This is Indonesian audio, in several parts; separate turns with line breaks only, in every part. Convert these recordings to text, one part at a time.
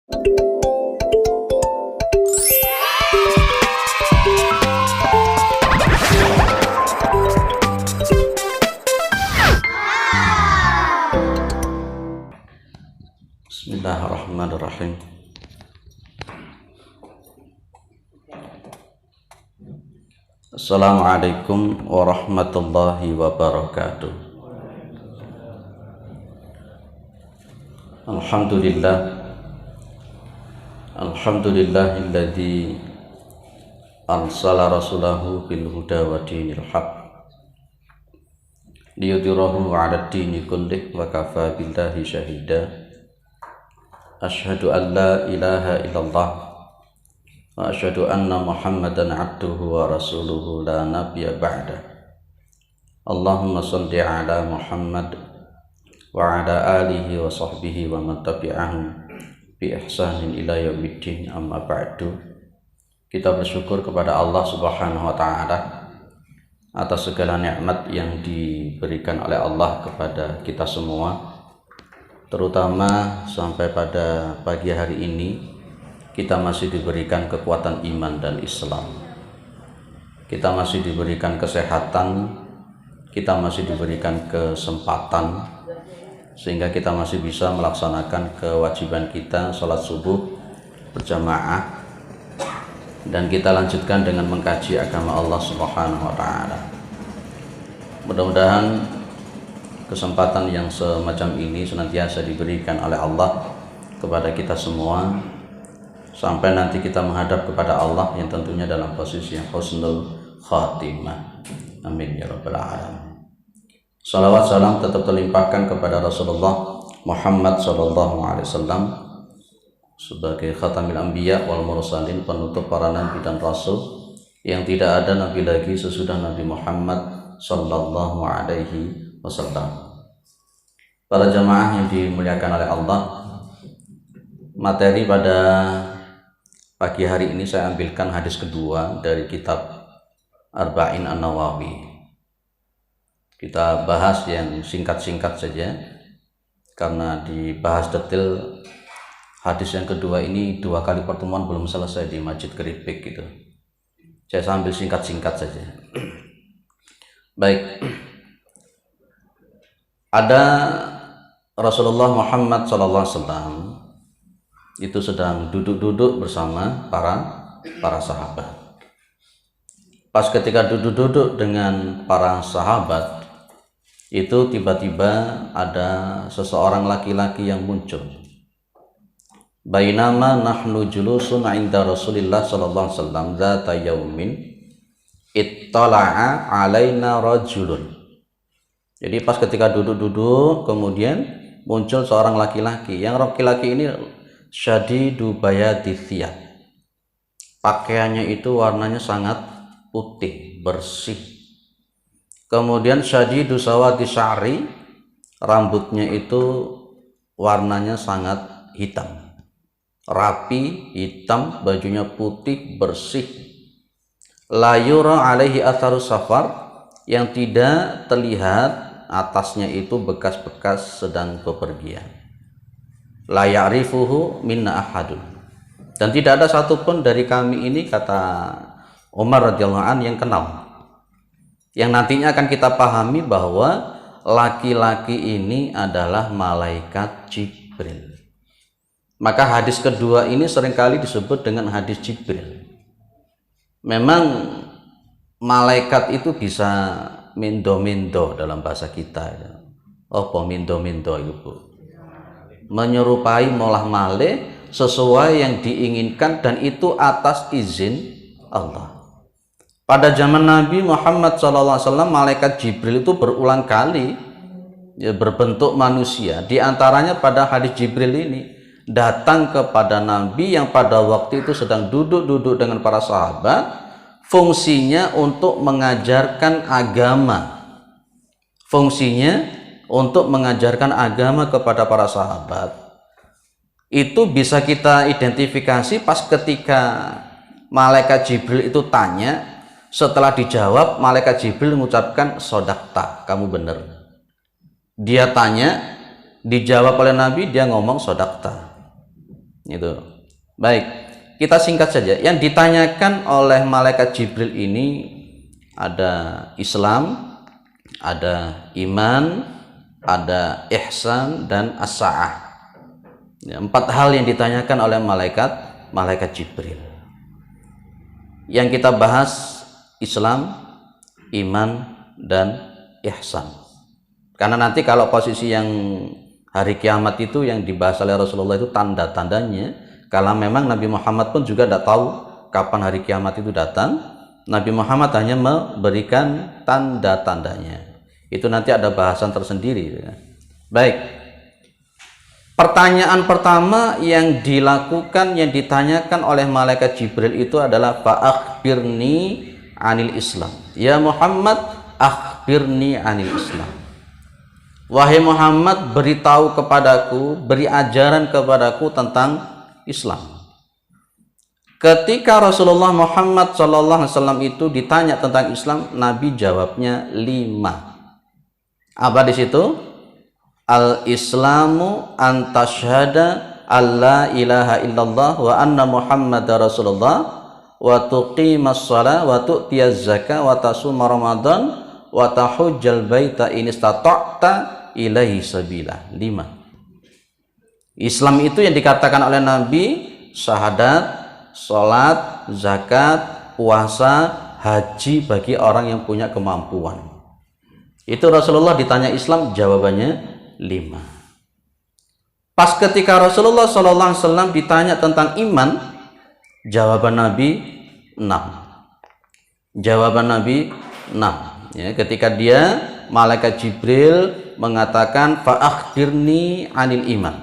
Bismillahirrahmanirrahim. Assalamualaikum warahmatullahi wabarakatuh. Alhamdulillahilladzi arsala rasulahu bil huda wa dinil haq liyudhhirahu 'ala ad-dini kullih wa kafa billahi syahida. Asyhadu an la ilaha illallah wa asyhadu anna Muhammadan 'abduhu wa rasuluhu la nabiyya ba'da. Allahumma shalli 'ala Muhammad wa 'ala alihi wa sahbihi wa man tabi'ahum bi ihsanin ila yaumiddin, amma ba'du. Kita bersyukur kepada Allah Subhanahu wa taala atas segala nikmat yang diberikan oleh Allah kepada kita semua. Terutama sampai pada pagi hari ini kita masih diberikan kekuatan iman dan Islam. Kita masih diberikan kesehatan, kita masih diberikan kesempatan, sehingga kita masih bisa melaksanakan kewajiban kita sholat subuh berjamaah, dan kita lanjutkan dengan mengkaji agama Allah Subhanahu wa taala. Mudah-mudahan kesempatan yang semacam ini senantiasa diberikan oleh Allah kepada kita semua sampai nanti kita menghadap kepada Allah yang tentunya dalam posisi yang husnul khatimah. Amin ya rabbal alamin. Salawat salam tetap terlimpahkan kepada Rasulullah Muhammad sallallahu alaihi wasallam sebagai khatamil anbiya wal mursalin, penutup para nabi dan rasul, yang tidak ada nabi lagi sesudah Nabi Muhammad sallallahu alaihi wasallam. Para jamaah yang dimuliakan oleh Allah, materi pada pagi hari ini saya ambilkan hadis kedua dari kitab Arba'in An-Nawawi. Kita bahas yang singkat-singkat saja karena dibahas detail hadis yang kedua ini 2 kali pertemuan belum selesai di Masjid Keripik gitu. Saya sambil singkat-singkat saja. Baik. Ada Rasulullah Muhammad SAW itu sedang duduk-duduk bersama para sahabat. Pas ketika duduk-duduk dengan para sahabat, itu tiba-tiba ada seseorang laki-laki yang muncul. Bainama nahnu julusun 'inda Rasulillah sallallahu alaihi wasallam dzata yaumin ittala'a 'alaina rajulun. Jadi pas ketika duduk-duduk kemudian muncul seorang laki-laki. Yang laki-laki ini syadidu bayadi thiyab. Pakaiannya itu warnanya sangat putih, bersih. Kemudian syadidu sawadi sya'ri, rambutnya itu warnanya sangat hitam. Rapi, hitam, bajunya putih, bersih. La yura alaihi atharus safar, yang tidak terlihat atasnya itu bekas-bekas sedang bepergian. La ya'rifuhu minna ahadun, dan tidak ada satupun dari kami ini, kata Umar radhiyallahu an, yang kenal. Yang nantinya akan kita pahami bahwa laki-laki ini adalah malaikat Jibril. Maka hadis kedua ini seringkali disebut dengan hadis Jibril. Memang malaikat itu bisa mindo-mindo dalam bahasa kita. Apa mindo-mindo itu? Menyerupai molah male sesuai yang diinginkan, dan itu atas izin Allah. Pada zaman Nabi Muhammad SAW, malaikat Jibril itu berulang kali berbentuk manusia. Di antaranya pada hadis Jibril ini datang kepada Nabi yang pada waktu itu sedang duduk-duduk dengan para sahabat. Fungsinya untuk mengajarkan agama. Fungsinya untuk mengajarkan agama kepada para sahabat. Itu bisa kita identifikasi pas ketika malaikat Jibril itu tanya, setelah dijawab malaikat Jibril mengucapkan sodakta, kamu benar. Dia tanya, dijawab oleh Nabi, dia ngomong sodakta. Itu. Baik, kita singkat saja. Yang ditanyakan oleh malaikat Jibril ini ada Islam, ada iman, ada ihsan, dan as-sa'ah. Ya, 4 hal yang ditanyakan oleh malaikat Jibril. Yang kita bahas Islam, iman, dan ihsan. Karena nanti kalau posisi yang hari kiamat itu yang dibahas oleh Rasulullah itu tanda-tandanya. Kalau memang Nabi Muhammad pun juga tidak tahu kapan hari kiamat itu datang, Nabi Muhammad hanya memberikan tanda-tandanya. Itu nanti ada bahasan tersendiri. Baik. Pertanyaan pertama yang dilakukan, yang ditanyakan oleh malaikat Jibril itu adalah fa'akhbirni anil Islam. Ya Muhammad, akhbirni anil Islam. Wahai Muhammad, beritahu kepadaku, beri ajaran kepadaku tentang Islam. Ketika Rasulullah Muhammad SAW itu ditanya tentang Islam, Nabi jawabnya 5. Apa di situ? Al-Islamu an tasyhada alla ilaha illallah wa anna Muhammadar Rasulullah wa tuqimas shalah wa tu'tiyaz zakah wa tasuma Ramadan wa tahujjal baita in istata'ta ilaihi sabila. 5. Islam itu yang dikatakan oleh Nabi syahadat, sholat, zakat, puasa, haji bagi orang yang punya kemampuan. Itu Rasulullah ditanya Islam, jawabannya 5. Pas ketika Rasulullah SAW ditanya tentang iman, jawaban Nabi 6. Jawaban Nabi 6. Ya, ketika dia malaikat Jibril mengatakan fa'akhbirni anil iman.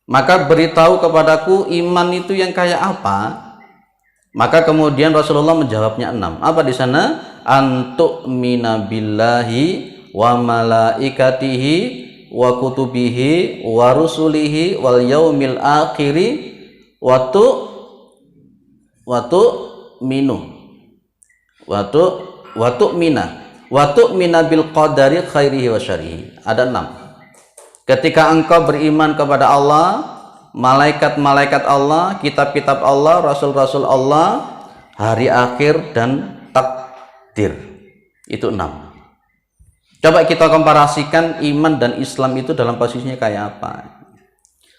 Maka beritahu kepadaku iman itu yang kayak apa? Maka kemudian Rasulullah menjawabnya 6. Apa di sana? Antu'mina billahi wa malaikatihi wa kutubihi wa rusulihi wal yaumil akhiri wa tu'mina bil qadari khairihi wa syarrihi. Ada 6. Ketika engkau beriman kepada Allah, malaikat-malaikat Allah, kitab-kitab Allah, rasul-rasul Allah, hari akhir, dan takdir. Itu 6. Coba kita komparasikan iman dan Islam itu dalam posisinya kayak apa.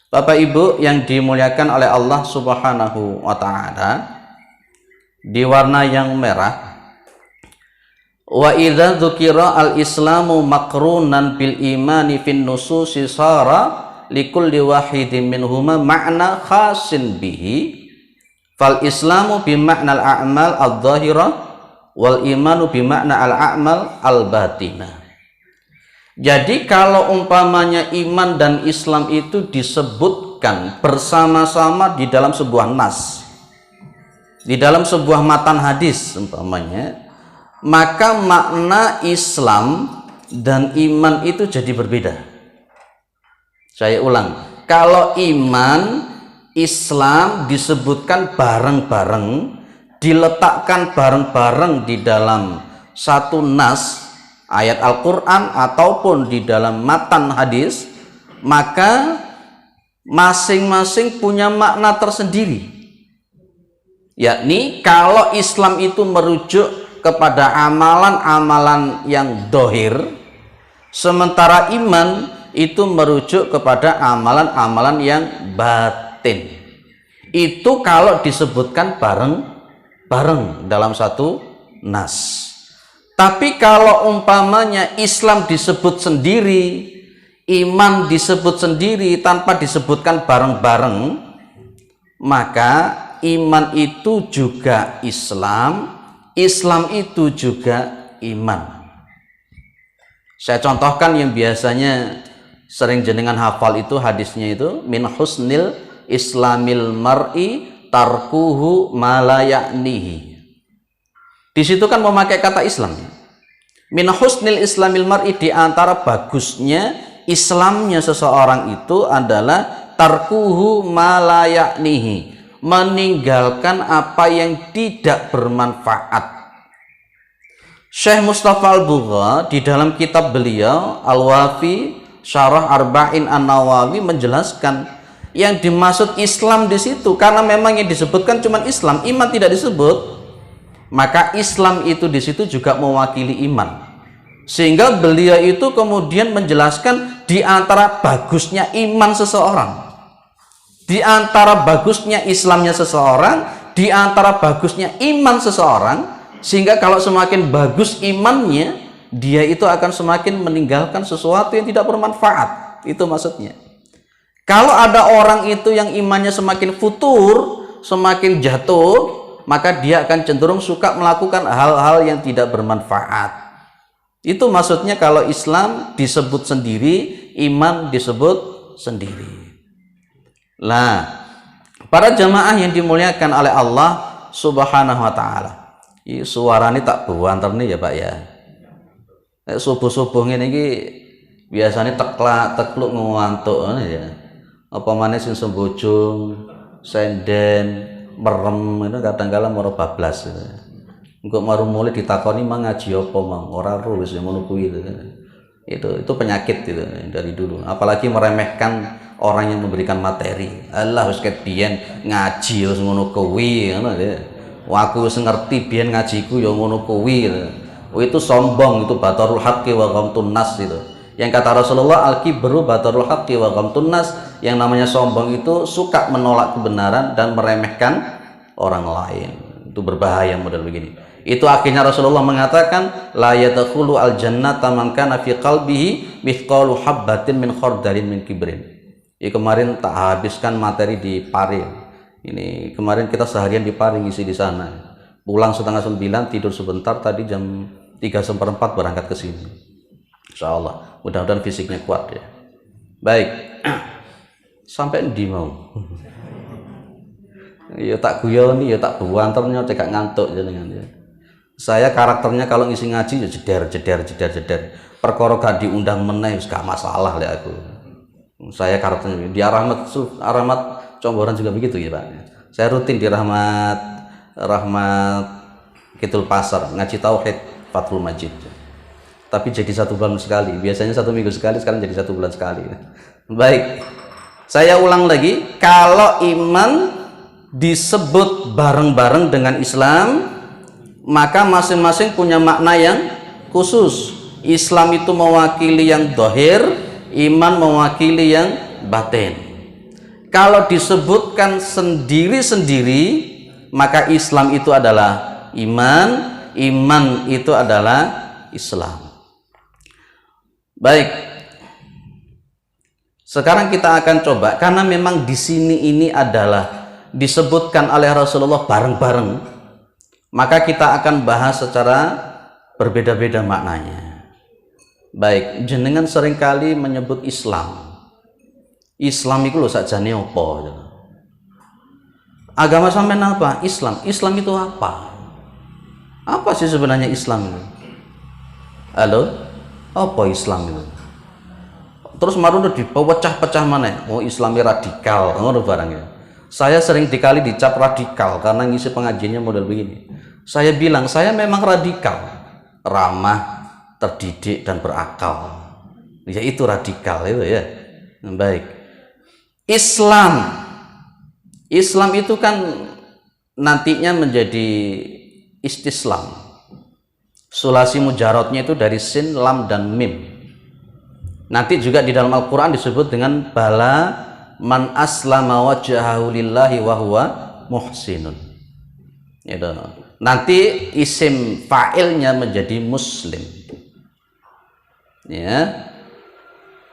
Bapak Ibu yang dimuliakan oleh Allah Subhanahu wa Ta'ala, di warna yang merah, wa idza dzukira al-islamu maqrunan bil imani fin nususi sara likulli wahidin minhuma ma'na khasin bihi fal islamu bi ma'na al-a'mal adh-dhahirah wal imanu bi ma'na al-a'mal al-batinah. Jadi kalau umpamanya iman dan Islam itu disebutkan bersama-sama di dalam sebuah nas, di dalam sebuah matan hadis umpamanya, maka makna Islam dan iman itu jadi berbeda. Saya ulang, kalau iman Islam disebutkan bareng-bareng, diletakkan bareng-bareng di dalam satu nas ayat Al-Quran ataupun di dalam matan hadis, maka masing-masing punya makna tersendiri. Yakni kalau Islam itu merujuk kepada amalan-amalan yang dohir, sementara iman itu merujuk kepada amalan-amalan yang batin. Itu kalau disebutkan bareng-bareng dalam satu nas. Tapi kalau umpamanya Islam disebut sendiri, iman disebut sendiri tanpa disebutkan bareng-bareng, maka iman itu juga Islam, Islam itu juga iman. Saya contohkan yang biasanya sering jenengan hafal itu hadisnya itu, min husnil islamil mar'i tarkuhu ma la ya'nihi. Di situ kan memakai kata Islam. Min husnil islamil mar'i, di antara bagusnya Islamnya seseorang itu adalah tarkuhu ma la ya'nihi, meninggalkan apa yang tidak bermanfaat. Syekh Mustafa Al-Bugha di dalam kitab beliau Al-Wafi Syarah Arba'in An-Nawawi menjelaskan, yang dimaksud Islam di situ, karena memang yang disebutkan cuma Islam, iman tidak disebut, maka Islam itu di situ juga mewakili iman. Sehingga beliau itu kemudian menjelaskan di antara bagusnya iman seseorang, di antara bagusnya Islamnya seseorang, di antara bagusnya iman seseorang, sehingga kalau semakin bagus imannya, dia itu akan semakin meninggalkan sesuatu yang tidak bermanfaat. Itu maksudnya. Kalau ada orang itu yang imannya semakin futur, semakin jatuh, maka dia akan cenderung suka melakukan hal-hal yang tidak bermanfaat. Itu maksudnya kalau Islam disebut sendiri, iman disebut sendiri. Nah, para jamaah yang dimuliakan oleh Allah Subhanahu wa taala. Ini suara ini tak buanter nih ya Pak ya. Subuh-subuh ini biasanya tekluk ngantuk ya. Apa maneh sing sembojong, senden, merem itu kadang-kala moro bablas gitu. Engko maru mulai ditakoni mang ngaji apa mang, ora ro wis ngono kuwi gitu. Itu penyakit gitu dari dulu. Apalagi meremehkan orang yang memberikan materi. Allah wis ket biyen ngaji wis ngono kuwi ngono ya. Wah aku wis ngerti biyen ngajiku ya ngono kuwi gitu. Itu sombong, itu batarul haqqi wa ghamtun nas itu. Yang kata Rasulullah, al-kibru batarul haqqi wa ghamtun nas, yang namanya sombong itu suka menolak kebenaran dan meremehkan orang lain. Itu berbahaya model begini. Itu akhirnya Rasulullah mengatakan la yadkhulu al-jannata man kana fi qalbihi mithqalu habbatin min khardalin min kibrin. Ini kemarin tak habiskan materi di Paring. Ini kemarin kita seharian di Paring isi di sana. Pulang setengah 9, tidur sebentar, tadi jam 3:04 berangkat ke sini. Insyaallah, mudah-mudahan fisiknya kuat ya. Baik. Sampai ndi mau? Ya tak guyoni, ya tak buanternya cekak ngantuk jenengan ya. Saya karakternya kalau ngisi ngaji ya jeder. Perkara gak diundang meneh wis gak masalah lek aku. Saya karakternya di Rahmat Comboran juga begitu ya Pak. Saya rutin di Rahmat Kitul Pasar ngaji tauhid Fathul Majid. Tapi jadi 1 bulan sekali. Biasanya 1 minggu sekali, sekarang jadi 1 bulan sekali. Baik. Saya ulang lagi, kalau iman disebut bareng-bareng dengan Islam, maka masing-masing punya makna yang khusus. Islam itu mewakili yang zahir, iman mewakili yang batin. Kalau disebutkan sendiri-sendiri, maka Islam itu adalah iman, iman itu adalah Islam. Baik. Sekarang kita akan coba, karena memang di sini ini adalah disebutkan oleh Rasulullah bareng-bareng, maka kita akan bahas secara berbeda-beda maknanya. Baik, jenengan seringkali menyebut Islam. Islam itu loh sakjane apa? Agama sampean apa? Islam. Islam itu apa? Apa sih sebenarnya Islam itu? Halo? Apa Islam itu? Terus maru dipecah-pecah mana? Oh, Islami radikal, ngono barangnya. Saya sering dikali dicap radikal karena ngisi pengajiannya model begini. Saya bilang saya memang radikal, ramah, terdidik dan berakal. Ya itu radikal itu ya. Baik. Islam itu kan nantinya menjadi istislam. Sulasi mujarotnya itu dari sin, lam dan mim. Nanti juga di dalam Al-Quran disebut dengan bala man aslama wajhahu lillahi wa huwa muhsinun. Gitu. Nanti isim fa'ilnya menjadi muslim. Ya.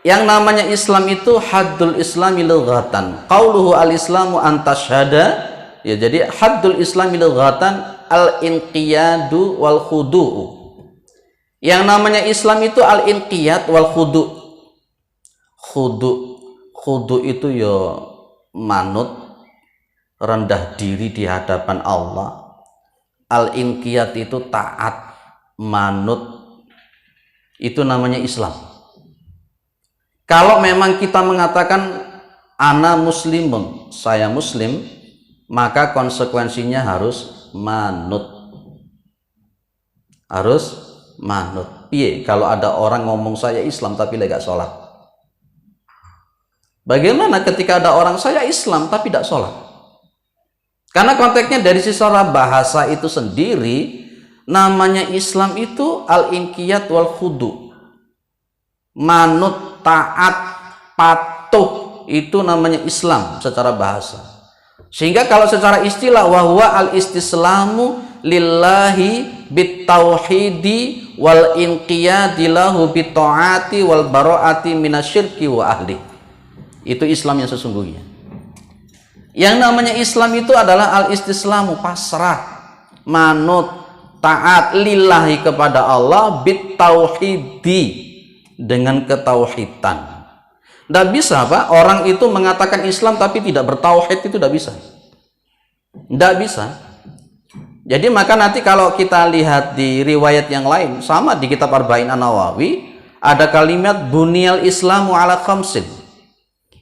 Yang namanya Islam itu haddul islami lughatan. Qauluhu al-islamu an tashhada. Ya, jadi haddul islami lughatan al-inqiyadu wal khudu'u. Yang namanya Islam itu al-inqiyad wal khudu'. Khudu itu ya manut, rendah diri di hadapan Allah. Al-inqiyad itu taat, manut. Itu namanya Islam. Kalau memang kita mengatakan ana muslimun, saya muslim, maka konsekuensinya harus manut. Harus manut. Piye kalau ada orang ngomong saya Islam tapi gak sholat? Bagaimana ketika ada orang saya Islam tapi tidak sholat? Karena konteksnya dari secara bahasa itu sendiri, namanya Islam itu al-inqiyat wal khudu, manut, taat, patuh, itu namanya Islam secara bahasa. Sehingga kalau secara istilah, wahwa al-istislamu lillahi bitauhidi wal inqiyadi lahu bitaati wal bara'ati minasyirki wa ahli. Itu Islam yang sesungguhnya. Yang namanya Islam itu adalah al-istislamu, pasrah, manut, taat lillahi kepada Allah, bitauhidi, dengan ketauhidan. Tidak bisa Pak, orang itu mengatakan Islam tapi tidak bertauhid, itu tidak bisa. Tidak bisa. Jadi maka nanti kalau kita lihat di riwayat yang lain, sama di kitab Arba'in An-Nawawi, ada kalimat bunyal Islamu ala khamsin.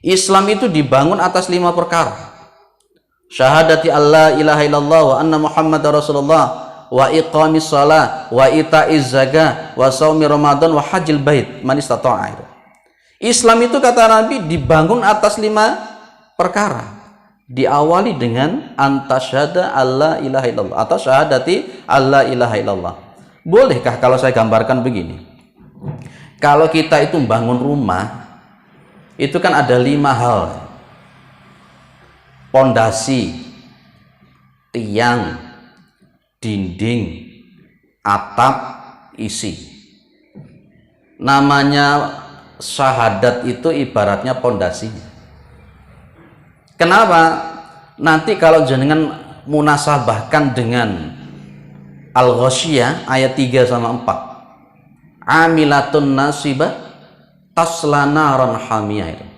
Islam itu dibangun atas 5 perkara. Syahadati alla ilaha illallah wa anna Muhammadar Rasulullah, wa iqamis shalah, wa ita'iz zakah, wa shaumi Ramadan, wa hajjil bait man istata'a. Islam itu kata Nabi dibangun atas 5 perkara. Diawali dengan antasyhada alla ilaha illallah atau syahadati alla ilaha illallah. Bolehkah kalau saya gambarkan begini? Kalau kita itu bangun rumah, itu kan ada 5 hal. Pondasi, tiang, dinding, atap, isi. Namanya syahadat itu ibaratnya pondasinya. Kenapa? Nanti kalau jenengan munasabahkan dengan Al-Ghasyiyah ayat 3 sama 4, amilatun nasibah tasla naran hamiyah.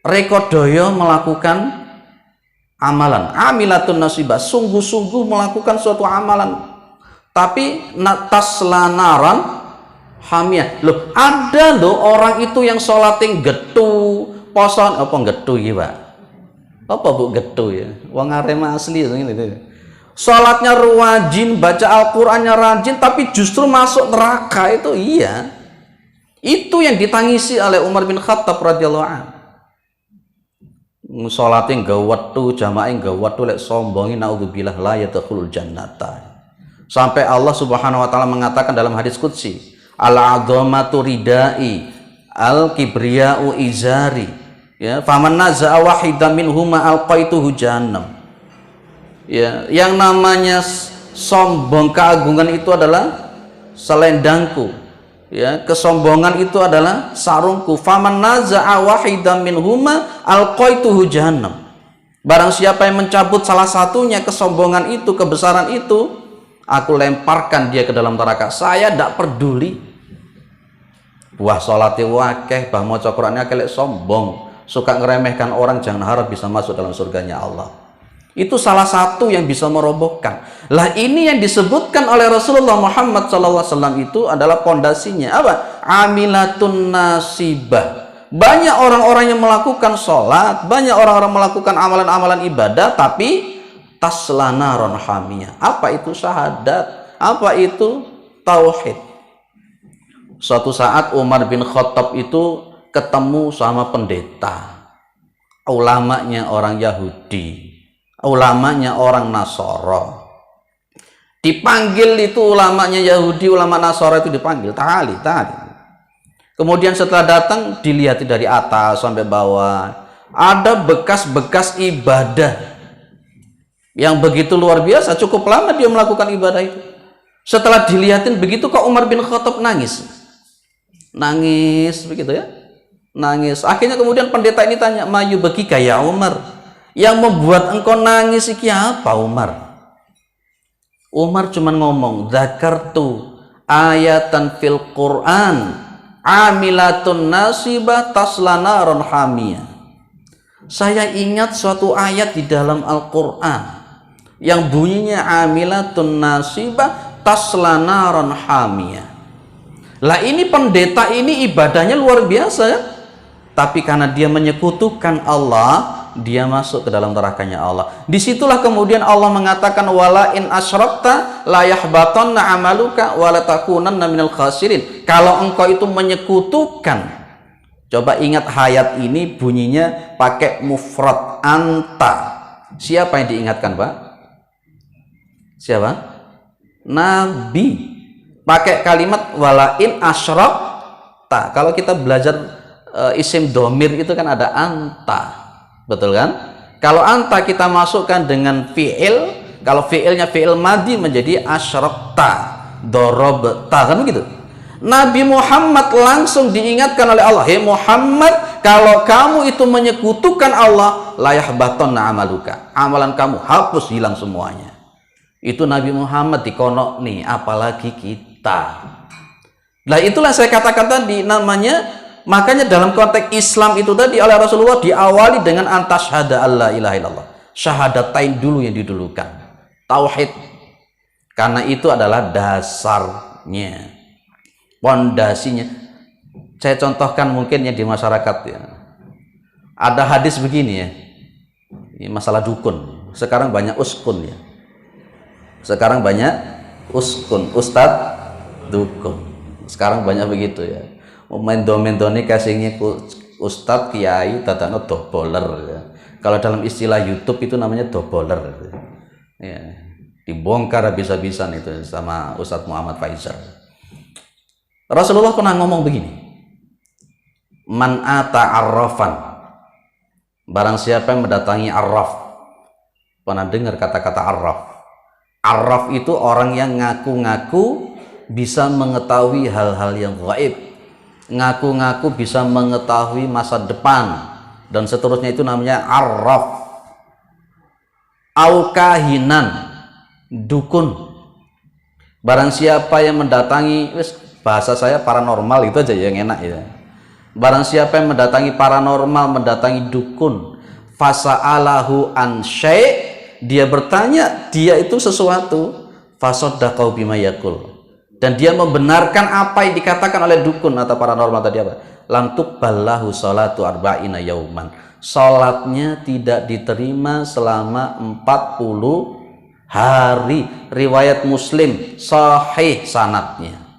Rekodoyo melakukan amalan, amilatun nasibah, sungguh-sungguh melakukan suatu amalan, tapi tasla naran hamiyah. Loh, ada loh orang itu yang sholating getu, poson apa getu iki, Pak? Apa Bu getu ya? Wong Arema asli ngene itu. Salatnya rajin, baca Al-Qur'annya rajin, tapi justru masuk neraka, itu iya. Itu yang ditangisi oleh Umar bin Khattab radhiyallahu anhu. Salatnya enggak watu, jamaah enggak watu, lek sombongi naudzubillah la yadkhulul jannata. Sampai Allah Subhanahu wa taala mengatakan dalam hadis qudsi, al-'azamatu ridai, al-kibriya'u izari, ya, faman naza'a wahidan minhuma alqaituhu jahannam. Ya, yang namanya sombong, keagungan itu adalah selendangku. Ya, kesombongan itu adalah sarungku. Faman naza'a wahidan minhuma alqaituhu jahannam. Barang siapa yang mencabut salah satunya, kesombongan itu, kebesaran itu, aku lemparkan dia ke dalam neraka. Saya tidak peduli. Wah, sholati wakeh, bah maca Qur'annya kelek sombong, suka ngeremehkan orang, jangan harap bisa masuk dalam surganya Allah. Itu salah satu yang bisa merobohkan. Lah ini yang disebutkan oleh Rasulullah Muhammad SAW itu adalah pondasinya apa? Amilatun nasibah. Banyak orang-orang yang melakukan sholat, banyak orang-orang melakukan amalan-amalan ibadah, tapi tasla naron hamiyah. Apa itu syahadat? Apa itu tauhid? Suatu saat Umar bin Khattab itu ketemu sama pendeta, ulamanya orang Yahudi, ulamanya orang Nasara. Dipanggil itu ulamanya Yahudi, ulama Nasara itu dipanggil, ta'ali. Kemudian setelah datang, dilihat dari atas sampai bawah, ada bekas-bekas ibadah yang begitu luar biasa. Cukup lama dia melakukan ibadah itu. Setelah dilihatin begitu, kok Umar bin Khattab nangis begitu ya, nangis. Akhirnya kemudian pendeta ini tanya, mayu begika ya Umar, yang membuat engkau nangis iki apa Umar? Umar cuman ngomong, dzakartu ayatan fil Quran amilatun nasibah tasla naron hamiyah. Saya ingat suatu ayat di dalam Al-Quran yang bunyinya amilatun nasibah tasla naron hamiyah. Lah ini pendeta ini ibadahnya luar biasa ya? Tapi karena dia menyekutukan Allah, dia masuk ke dalam nerakanya Allah. Disitulah kemudian Allah mengatakan, wala in asyrakta la yahbatanna amaluka wa la takunanna minal khasirin. Kalau engkau itu menyekutukan Coba ingat hayat ini bunyinya pakai mufrad anta. Siapa yang diingatkan, Pak? Siapa? Nabi. Pakai kalimat walain asyrakta. Kalau kita belajar isim domir itu kan ada anta. Betul kan? Kalau anta kita masukkan dengan fi'il, kalau fi'ilnya fi'il madi menjadi asyrakta, dorobta, kan begitu? Nabi Muhammad langsung diingatkan oleh Allah, "Hei Muhammad, kalau kamu itu menyekutukan Allah, la yahbatanna amaluka." Amalan kamu hapus, hilang semuanya. Itu Nabi Muhammad dikonok nih, apalagi kita. Nah, itulah saya katakan tadi namanya, makanya dalam konteks Islam itu tadi oleh Rasulullah diawali dengan antasyhada alla ilaha illallah. Syahadatain dulu yang didulukan. Tauhid. Karena itu adalah dasarnya. Pondasinya. Saya contohkan mungkin yang di masyarakat ya. Ada hadis begini ya. Ini masalah dukun. Sekarang banyak uskun ya. Sekarang banyak uskun, ustadz dukun. Sekarang banyak begitu ya. Main domen-doni kasihnya ustadz, kiai, tatano doboler ya. Kalau dalam istilah YouTube itu namanya doboler ya. Dibongkar habis-habisan itu sama Ustadz Muhammad Faizal. Rasulullah pernah ngomong begini, man ata arrafan, barang siapa yang mendatangi arraf. Pernah dengar kata-kata arraf? Arraf itu orang yang ngaku-ngaku bisa mengetahui hal-hal yang gaib, ngaku-ngaku bisa mengetahui masa depan dan seterusnya, itu namanya arraf. Au kahinan, dukun. Barang siapa yang mendatangi, bahasa saya paranormal itu aja yang enak ya. Barang siapa yang mendatangi paranormal, mendatangi dukun, fasa'alahu an syai', dia bertanya dia itu sesuatu, fasaddaqau bima yaqul, dan dia membenarkan apa yang dikatakan oleh dukun atau paranormal tadi apa? Lam tuqballahu sholatu arba'ina yauman. Salatnya tidak diterima selama 40 hari. Riwayat Muslim, sahih sanadnya.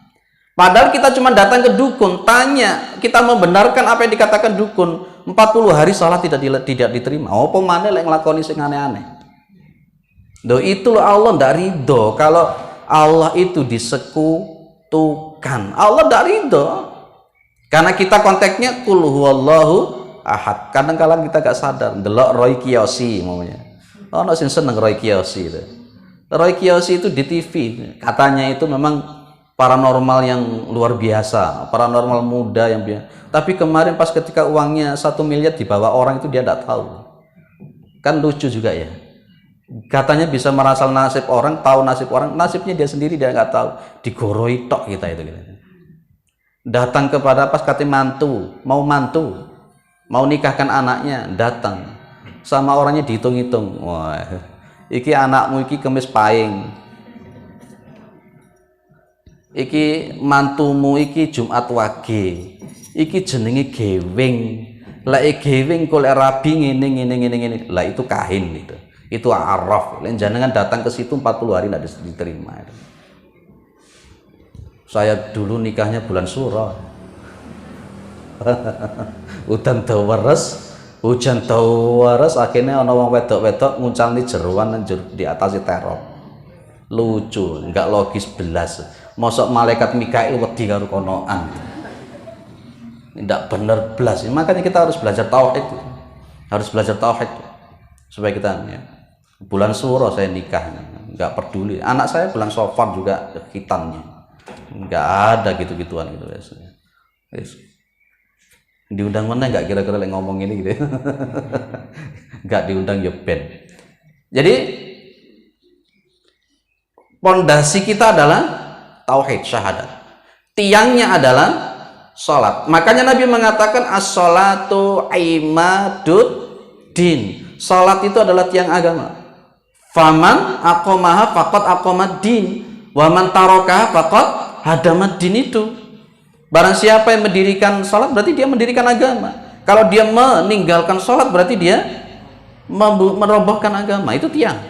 Padahal kita cuma datang ke dukun, tanya, kita membenarkan apa yang dikatakan dukun, 40 hari salat tidak diterima. Oh, pemane lek nglakoni sing aneh-aneh. Loh, itu loh Allah ndak ridho kalau Allah itu disekutukan. Allah ndak ridho. Karena kita konteksnya kul huwallahu ahad. Kadang-kadang kita gak sadar ndelok Roy Kiyoshi namanya. Ono sing seneng Roy Kiyoshi itu. Roy Kiyoshi itu di TV, katanya itu memang paranormal yang luar biasa, paranormal muda yang biasa. Tapi kemarin pas ketika uangnya 1 miliar dibawa orang itu dia tidak tahu. Kan lucu juga ya. Katanya bisa merasal nasib orang, tahu nasib orang, nasibnya dia sendiri dia nggak tahu. Digoroi tok kita itu. Datang kepada pas kata mantu, mau nikahkan anaknya, datang sama orangnya dihitung-hitung. Wah, iki anakmu iki kemis paing. Iki mantumu iki Jumat Wage, iki jenenge gewing. Lah gewing kok rabi ngene. Lah itu kahin itu arraf. Lain jangan datang ke situ 40 hari tidak diterima. Saya dulu nikahnya bulan Suro. Hujan dawares akhirnya ana wong wedok-wedok nguncalni jeruan di atas terop. Lucu, enggak logis belas. Mosok malaikat Mikail wedi karo konoan. Tidak bener belas. Makanya kita harus belajar tauhid. Harus belajar tauhid supaya kita ya. Bulan Suro saya nikah, nggak peduli. Anak saya bulan Safar juga khitannya, nggak ada gitu-gituan gitu biasanya. Diundang mana nggak kira-kira yang ngomong ini gitu, nggak diundang ya ben. Jadi pondasi kita adalah tauhid syahadat, tiangnya adalah sholat. Makanya Nabi mengatakan as-sholatu imadud din. Sholat itu adalah tiang agama. Faman aqomaha faqad aqomad din, waman tarokaha faqad hadamad din. Itu barang siapa yang mendirikan sholat berarti dia mendirikan agama. Kalau dia meninggalkan sholat berarti dia merobohkan agama. Itu tiang.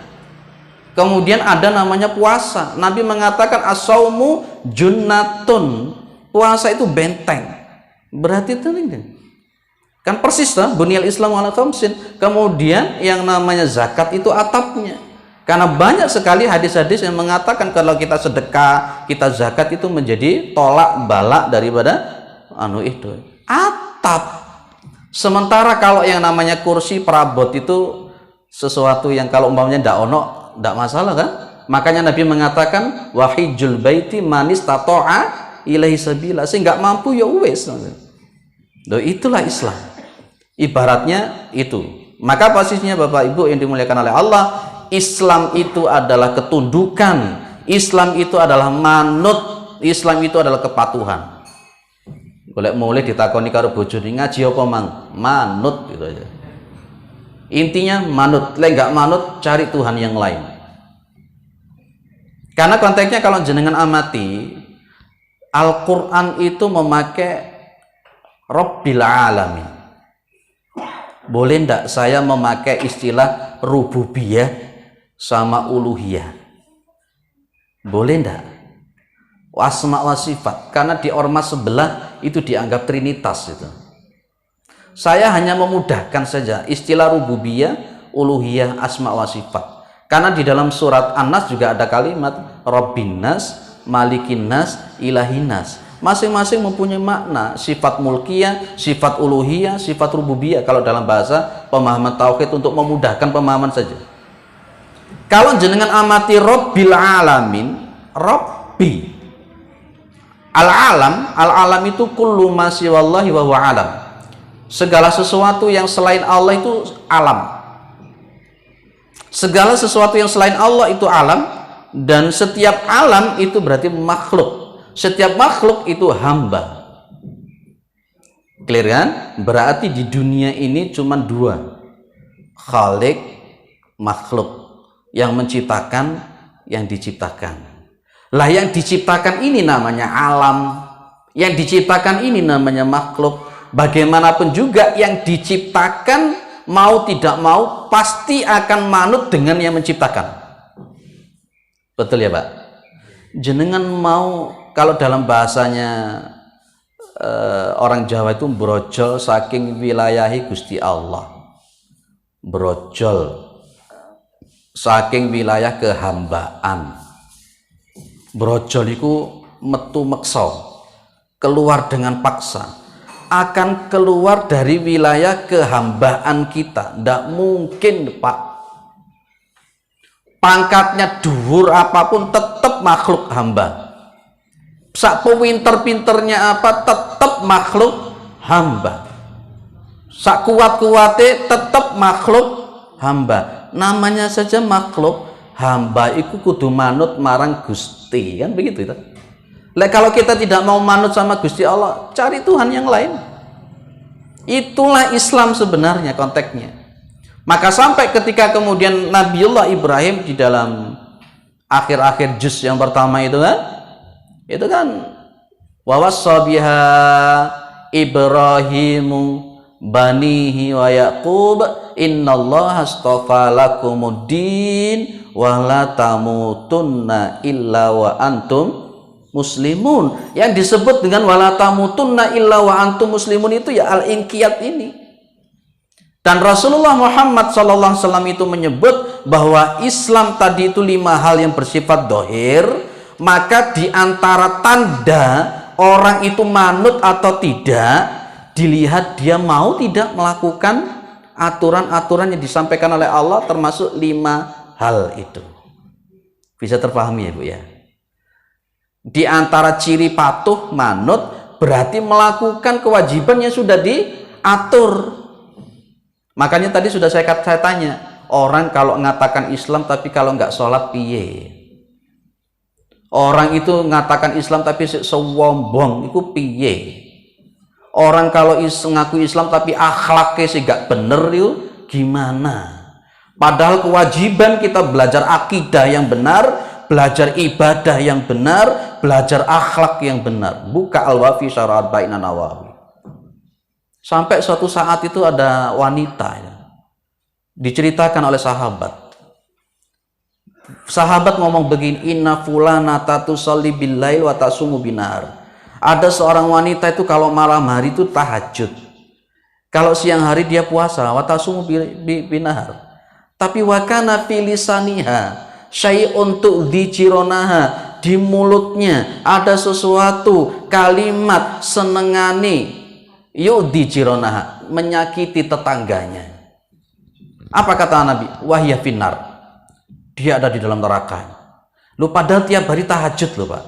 Kemudian ada namanya puasa. Nabi mengatakan as-saumu junnatun. Puasa itu benteng. Berarti itu Kan persis lah, bunyal Islam ala khamsin. Kemudian yang namanya zakat itu atapnya. Karena banyak sekali hadis-hadis yang mengatakan kalau kita sedekah, kita zakat itu menjadi tolak balak daripada itu. Atap. Sementara kalau yang namanya kursi perabot itu sesuatu yang kalau umpamanya ndak masalah kan? Makanya Nabi mengatakan wahijul baiti manis tato'a ilaihi sabila. Sehingga mampu ya wes. Itulah Islam. Ibaratnya itu. Maka posisinya Bapak Ibu yang dimuliakan oleh Allah, Islam itu adalah ketundukan, Islam itu adalah manut, Islam itu adalah kepatuhan. Golek mulai ditakoni karo bojone ngaji apa mang? Manut gitu aja. Intinya manut, lek enggak manut cari Tuhan yang lain. Karena konteksnya kalau jenengan amati Al-Qur'an itu memakai Rabbil Alamin. Boleh ndak saya memakai istilah rububiyah sama uluhiyah? Boleh ndak? Asma wa sifat, karena di ormas sebelah itu dianggap trinitas itu. Saya hanya memudahkan saja istilah rububiyah, uluhiyah, asma wa sifat. Karena di dalam surat An-Nas juga ada kalimat Rabbin Nas, Malikin Nas, Ilahin Nas. Masing-masing mempunyai makna, sifat mulkiyah, sifat uluhiyah, sifat rububiyah. Kalau dalam bahasa pemahaman tauhid untuk memudahkan pemahaman saja. Kalau jenengan amati Rabbil Alamin, Rabbi. Al-alam itu kullu ma siwallahi wa huwa alam. Segala sesuatu yang selain Allah itu alam. Segala sesuatu yang selain Allah itu alam, dan setiap alam itu berarti makhluk. Setiap makhluk itu hamba. Clear kan? Berarti di dunia ini cuma dua, khalik, makhluk. Yang menciptakan, yang diciptakan. Lah yang diciptakan ini namanya alam, yang diciptakan ini namanya makhluk. Bagaimanapun juga yang diciptakan mau tidak mau pasti akan manut dengan yang menciptakan. Betul ya Pak? Jenengan mau, kalau dalam bahasanya orang Jawa itu brojol saking wilayahi Gusti Allah. Brojol saking wilayah kehambaan. Brojol itu metu meksa, keluar dengan paksa, akan keluar dari wilayah kehambaan kita. Tidak mungkin Pak. Pangkatnya dhuwur apapun tetap makhluk hamba. Sak pinter-pinternya apa tetap makhluk hamba. Sak kuat-kuate tetap makhluk hamba. Namanya saja makhluk hamba, itu kudu manut marang Gusti, kan begitu itu. Kalau kita tidak mau manut sama Gusti Allah, cari Tuhan yang lain. Itulah Islam sebenarnya konteksnya. Maka sampai ketika kemudian Nabiullah Ibrahim di dalam akhir-akhir juz yang pertama itu kan wa wassa biha Ibrahimu banihi wa Yaqub innallaha astafa lakumuddin wa la tamutunna illa wa antum muslimun. Yang disebut dengan wala tamutunna illa wa antum muslimun itu ya al-inqiyat ini. Dan Rasulullah Muhammad SAW itu menyebut bahwa Islam tadi itu 5 hal yang bersifat dohir. Maka di antara tanda orang itu manut atau tidak, dilihat dia mau tidak melakukan aturan-aturan yang disampaikan oleh Allah, termasuk 5 hal itu. Bisa terpahami ya Bu ya? Di antara ciri patuh manut berarti melakukan kewajiban yang sudah diatur. Makanya tadi sudah saya tanya, orang kalau mengatakan Islam tapi kalau nggak sholat piye? Orang itu mengatakan Islam tapi sombong, itu piye? Orang kalau ngaku Islam tapi akhlaknya sih nggak bener itu gimana? Padahal kewajiban kita belajar akidah yang benar, belajar ibadah yang benar, belajar akhlak yang benar. Buka Al-Wafi Syarah Arba'in An-Nawawi. Sampai suatu saat itu ada wanita ya, diceritakan oleh sahabat. Sahabat ngomong begini, inna fulana tatusalli billail wa tasumu binar. Ada seorang wanita itu kalau malam hari itu tahajud, Kalau siang hari dia puasa, watasumu binahar. Tapi wakana filisaniha syai'un tu'dhijironaha, di mulutnya ada sesuatu kalimat senengane yu'dhijironaha, menyakiti tetangganya. Apa kata Nabi? Wahya finnar, dia ada di dalam neraka. Lu padahal tiap hari tahajud lo Pak,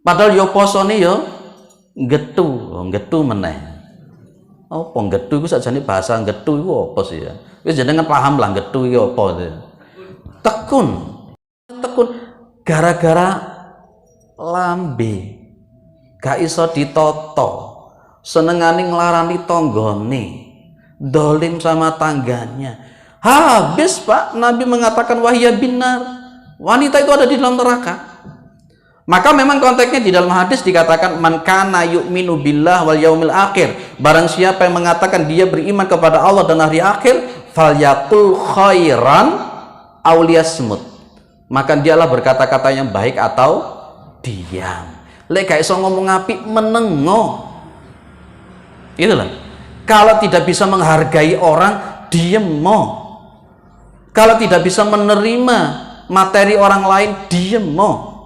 padahal yo posone yo getu meneh. Apa getu iku sakjane bahasa getu iku apa sih ya? Wis jenengan paham lah getu iki apa sih. Tekun gara-gara lambe gak iso ditoto, senengane nglarani tanggane, dolim sama tangganya. Habis Pak, Nabi mengatakan wahya binar, wanita itu ada di dalam neraka. Maka memang konteksnya di dalam hadis dikatakan man kana yu'minu billah wal yaumil akhir, barang siapa yang mengatakan dia beriman kepada Allah dan hari akhir, falyaqul khairan aw liyasmut, maka dialah berkata-kata yang baik atau diam. Lek gak iso ngomong apik menengo. Itulah. Kalau tidak bisa menghargai orang, diem mo. Kalau tidak bisa menerima materi orang lain, diem mo.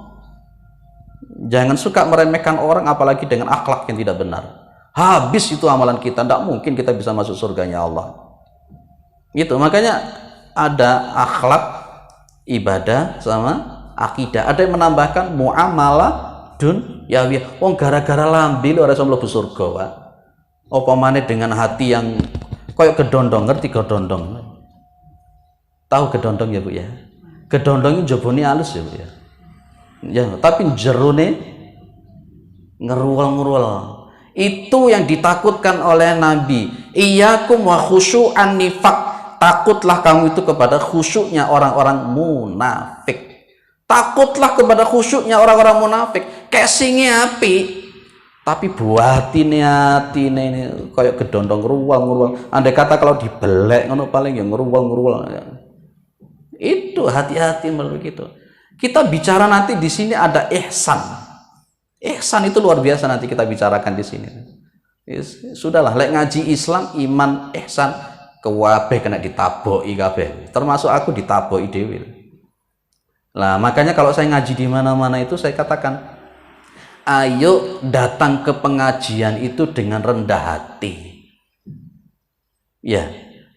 Jangan suka meremehkan orang, apalagi dengan akhlak yang tidak benar. Habis itu amalan kita, tidak mungkin kita bisa masuk surganya Allah. Gitu, makanya ada akhlak, ibadah sama akidah. Ada yang menambahkan muamalah dunyawiyah. Wong gara-gara lambi lu ora iso mlebu surga, Pak. Apa maneh dengan hati yang koyo gedondong, ngerti gedondong? Tahu gedondong ya, Bu ya? Gedondong itu jabone halus ya, Bu ya. Ya, tapi jerone ngeruwel-ngeruwel. Itu yang ditakutkan oleh Nabi. Iyyakum wa khusyu'an nifaq. Takutlah kamu itu kepada khusyuknya orang-orang munafik. Takutlah kepada khusyuknya orang-orang munafik. Casingnya api, tapi buatine atine ini kayak gedondong ngeruwel-ngeruwel. Andai kata kalau dibelek ngono paling ya ngeruwel-ngeruwel. Itu hati-hati begitu. Kita bicara nanti di sini ada ihsan. Ihsan itu luar biasa nanti kita bicarakan di sini. Sudahlah, lek ngaji Islam, iman, ihsan, kabeh kena ditaboki kabeh. Termasuk aku ditaboki dhewe. Lah, makanya kalau saya ngaji di mana-mana itu saya katakan, ayo datang ke pengajian itu dengan rendah hati. Ya.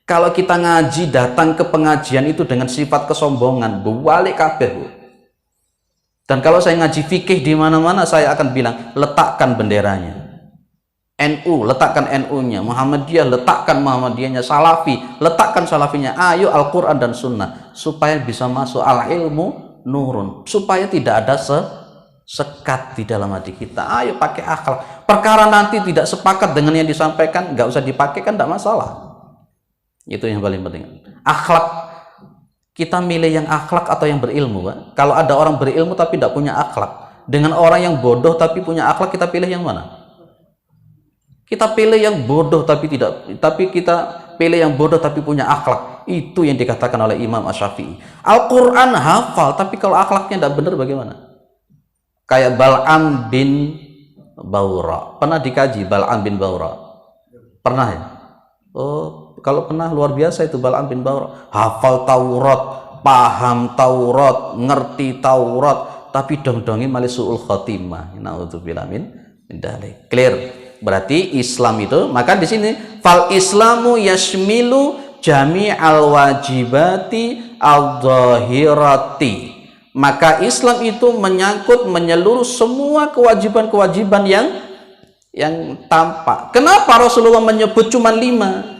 Kalau kita ngaji datang ke pengajian itu dengan sifat kesombongan, balik kabeh, Bu. Dan kalau saya ngaji fikih di mana-mana, saya akan bilang, letakkan benderanya. NU, letakkan NU-nya. Muhammadiyah, letakkan Muhammadiyahnya. Salafi, letakkan Salafinya. Ayo Al-Quran dan Sunnah. Supaya bisa masuk al-ilmu nurun. Supaya tidak ada sekat di dalam hati kita. Ayo pakai akhlak. Perkara nanti tidak sepakat dengan yang disampaikan, nggak usah dipakai kan tidak masalah. Itu yang paling penting. Akhlak. Kita milih yang akhlak atau yang berilmu, Pak? Kalau ada orang berilmu tapi tidak punya akhlak, dengan orang yang bodoh tapi punya akhlak, kita pilih yang mana? Kita pilih yang bodoh tapi kita pilih yang bodoh tapi punya akhlak. Itu yang dikatakan oleh Imam Asy-Syafi'i. Al-Qur'an hafal tapi kalau akhlaknya tidak benar bagaimana? Kayak Bal'am bin Baura. Pernah dikaji Bal'am bin Baura? Pernah ya? Oh, kalau pernah luar biasa itu Bal'am bin Baura. Hafal Taurat, paham Taurat, ngerti Taurat, tapi dong-dongi malah su'ul khotimah. Na'udzubillah min dzalik. Clear. Berarti Islam itu, maka di sini fal Islamu yashmilu jami'al wajibati al-dhahirati. Maka Islam itu menyangkut menyeluruh semua kewajiban-kewajiban yang tampak. Kenapa Rasulullah menyebut cuma 5?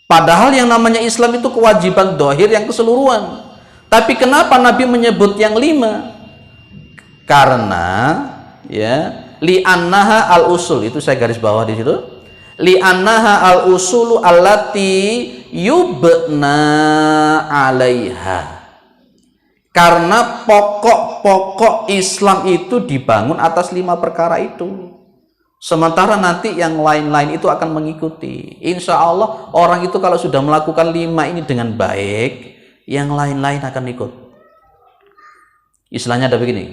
Padahal yang namanya Islam itu kewajiban dohir yang keseluruhan. Tapi kenapa Nabi menyebut yang 5? Karena ya li'annaha al-usul, itu saya garis bawah di situ. Li'annaha al-usulu allati yubna 'alaiha. Karena pokok-pokok Islam itu dibangun atas 5 perkara itu. Sementara nanti yang lain-lain itu akan mengikuti. Insya Allah orang itu kalau sudah melakukan 5 ini dengan baik, yang lain-lain akan ikut. Istilahnya ada begini.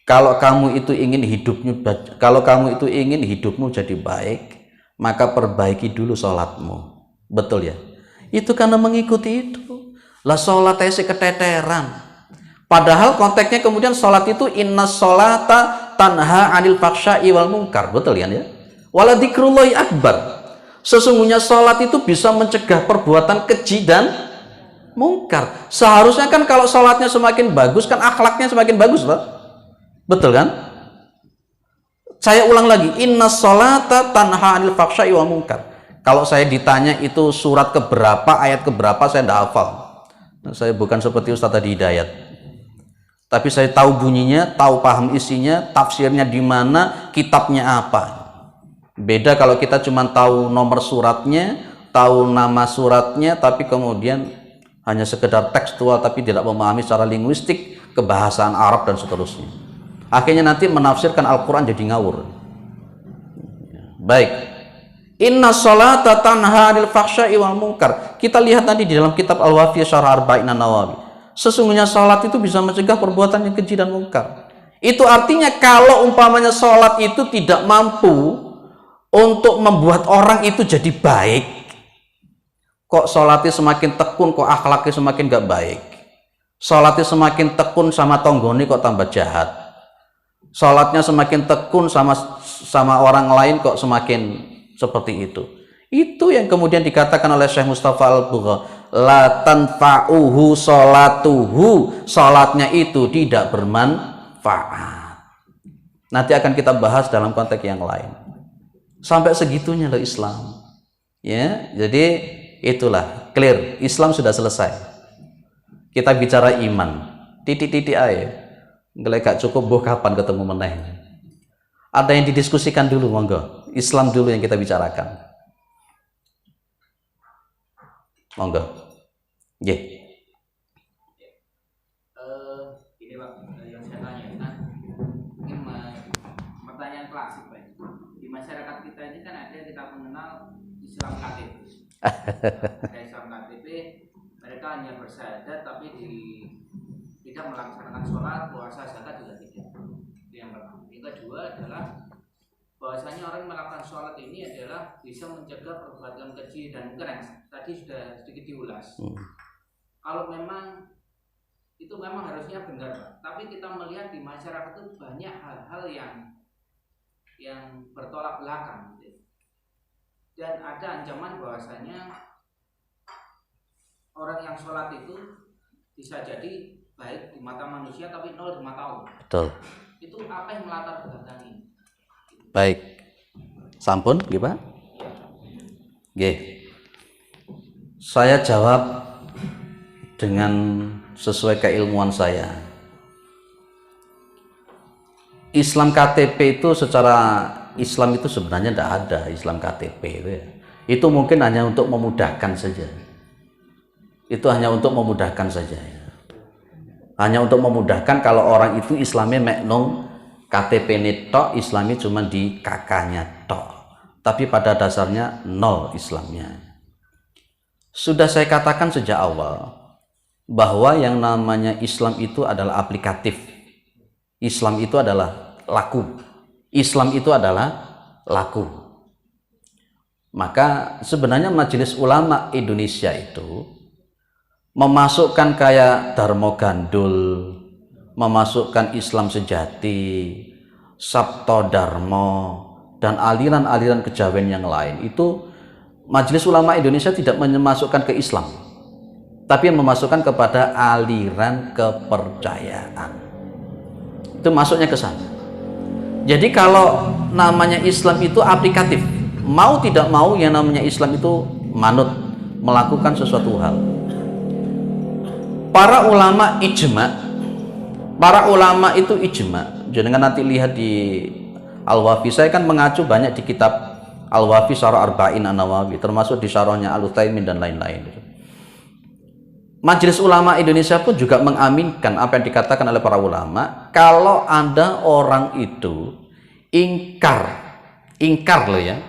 Kalau kamu itu ingin hidupmu jadi baik, maka perbaiki dulu sholatmu. Betul ya? Itu karena mengikuti itu. Lah sholat esi keteteran. Padahal konteksnya kemudian sholat itu inna sholata tanha anil faksha'i wal munkar. Betul kan ya? Wala dzikrullahi akbar. Sesungguhnya sholat itu bisa mencegah perbuatan keji dan mungkar. Seharusnya kan kalau sholatnya semakin bagus kan akhlaknya semakin bagus loh. Betul kan? Saya ulang lagi, inna sholata tanha anil faksha'i wal munkar. Kalau saya ditanya itu surat keberapa, ayat keberapa, saya tidak hafal. Saya bukan seperti Ustaz tadi Hidayat. Tapi saya tahu bunyinya, tahu paham isinya, tafsirnya di mana, kitabnya apa. Beda kalau kita cuma tahu nomor suratnya, tahu nama suratnya, tapi kemudian hanya sekedar tekstual tapi tidak memahami secara linguistik kebahasaan Arab dan seterusnya. Akhirnya nanti menafsirkan Al-Quran jadi ngawur. Baik. Inna sholata tanha anil faksha'i wal munkar. Kita lihat tadi di dalam kitab Al-Wafi Syarah Arba'in An-Nawawi. Sesungguhnya sholat itu bisa mencegah perbuatan yang keji dan mungkar. Itu artinya kalau umpamanya sholat itu tidak mampu untuk membuat orang itu jadi baik, kok sholatnya semakin tekun, kok akhlaknya semakin gak baik. Sholatnya semakin tekun sama tonggoni kok tambah jahat. Sholatnya semakin tekun sama orang lain kok semakin seperti itu. Itu yang kemudian dikatakan oleh Syekh Mustafa Al-Bugha, la tanfa'uhu sholatuhu, sholatnya itu tidak bermanfaat. Nanti akan kita bahas dalam konteks yang lain. Sampai segitunya loh Islam. Ya, jadi itulah clear, Islam sudah selesai. Kita bicara iman, titik-titik aja. Gak cukup boh kapan ketemu meneh. Ada yang didiskusikan dulu, monggo. Islam dulu yang kita bicarakan. Monggo. Nggih.
Ini Pak, yang saya tanya, ini pertanyaan klasik Pak. Di masyarakat kita ini kan ada yang kita mengenal Islam KTP. Ada Islam KTP, mereka hanya bersyahadat tapi tidak melaksanakan sholat, puasa, zakat juga tidak. Itu yang pertama. Yang kedua adalah bahwasanya orang melakukan sholat ini adalah bisa mencegah perbuatan keji dan mungkar yang tadi sudah sedikit diulas. Kalau memang itu memang harusnya benar Pak, tapi kita melihat di masyarakat itu banyak hal-hal yang bertolak belakang gitu. Dan ada ancaman bahwasanya orang yang sholat itu bisa jadi baik di mata manusia tapi nol di mata Allah.
Betul.
Itu apa yang melatar belakangi?
Baik. Sampun, nggih Pak? Nggih. Saya jawab dengan sesuai keilmuan saya. Islam KTP itu secara Islam itu sebenarnya tidak ada Islam KTP itu ya. Itu mungkin hanya untuk memudahkan saja. Itu hanya untuk memudahkan saja ya. Hanya untuk memudahkan kalau orang itu Islamnya meknong KTP netok, Islamnya cuma di kakaknya tok. Tapi pada dasarnya nol Islamnya. Sudah saya katakan sejak awal bahwa yang namanya Islam itu adalah aplikatif. Islam itu adalah laku. Islam itu adalah laku. Maka sebenarnya Majelis Ulama Indonesia itu memasukkan kayak Darmo Gandul, memasukkan Islam sejati, Sabto Darmo, dan aliran-aliran kejawen yang lain. Itu Majelis Ulama Indonesia tidak memasukkan ke Islam, tapi memasukkan kepada aliran kepercayaan. Itu masuknya ke sana. Jadi kalau namanya Islam itu aplikatif, mau tidak mau yang namanya Islam itu manut melakukan sesuatu hal. Para ulama ijma, para ulama itu ijma. Jangan nanti lihat di Al-Wafi, saya kan mengacu banyak di kitab Al-Wafi Syarah Arba'in An-Nawawi, termasuk di syarahnya Al-Utsaimin dan lain-lain. Majelis Ulama Indonesia pun juga mengaminkan apa yang dikatakan oleh para ulama, kalau ada orang itu ingkar loh ya,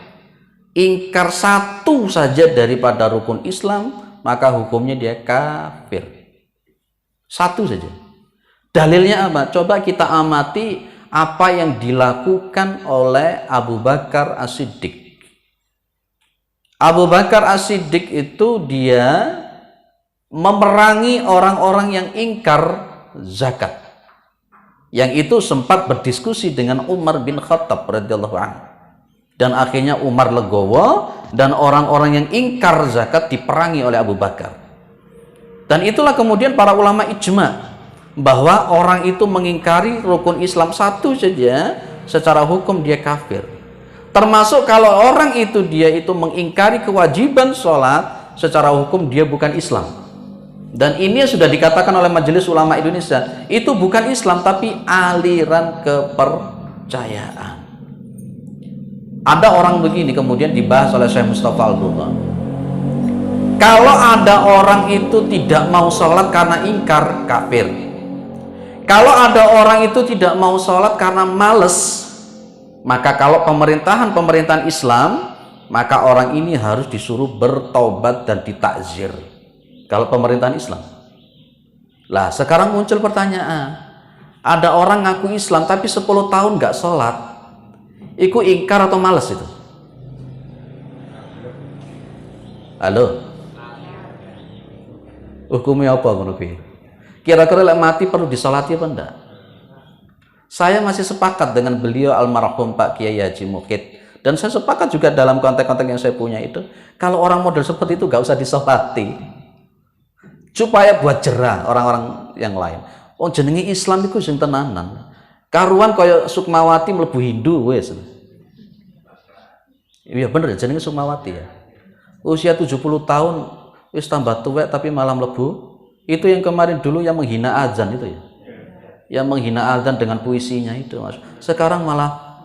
ingkar satu saja daripada rukun Islam, maka hukumnya dia kafir. Satu saja. Dalilnya apa? Coba kita amati apa yang dilakukan oleh Abu Bakar As-Siddiq. Abu Bakar As-Siddiq itu dia memerangi orang-orang yang ingkar zakat. Yang itu sempat berdiskusi dengan Umar bin Khattab radhiyallahu anhu. Dan akhirnya Umar legowo dan orang-orang yang ingkar zakat diperangi oleh Abu Bakar. Dan itulah kemudian para ulama ijma bahwa orang itu mengingkari rukun Islam satu saja secara hukum dia kafir. Termasuk kalau orang itu dia itu mengingkari kewajiban sholat secara hukum dia bukan Islam. Dan ini sudah dikatakan oleh Majelis Ulama Indonesia, itu bukan Islam tapi aliran kepercayaan. Ada orang begini kemudian dibahas oleh Syekh Mustafa Al-Budha. Kalau ada orang itu tidak mau sholat karena ingkar, kafir. Kalau ada orang itu tidak mau sholat karena males, maka kalau pemerintahan Islam, maka orang ini harus disuruh bertobat dan ditakzir. Kalau pemerintahan Islam. Lah sekarang muncul pertanyaan, ada orang ngaku Islam tapi 10 tahun nggak sholat, itu ingkar atau males itu? Halo? Hukumnya apa menurut? Kira-kira lek mati perlu disolati apa enggak? Saya masih sepakat dengan beliau almarhum Pak Kiai Haji Mukhid, dan saya sepakat juga dalam konteks-konteks yang saya punya itu, kalau orang model seperti itu gak usah disolati, supaya buat jerah orang-orang yang lain. Oh jenengi Islam itu sing tenanan, karuan kaya Sukmawati mlebu Hindu wes. Iya bener jenengi Sukmawati ya, usia 70 tahun wis tambah tuwek tapi malah mlebu. Itu yang kemarin dulu yang menghina azan itu ya, yang menghina azan dengan puisinya itu, Mas. Sekarang malah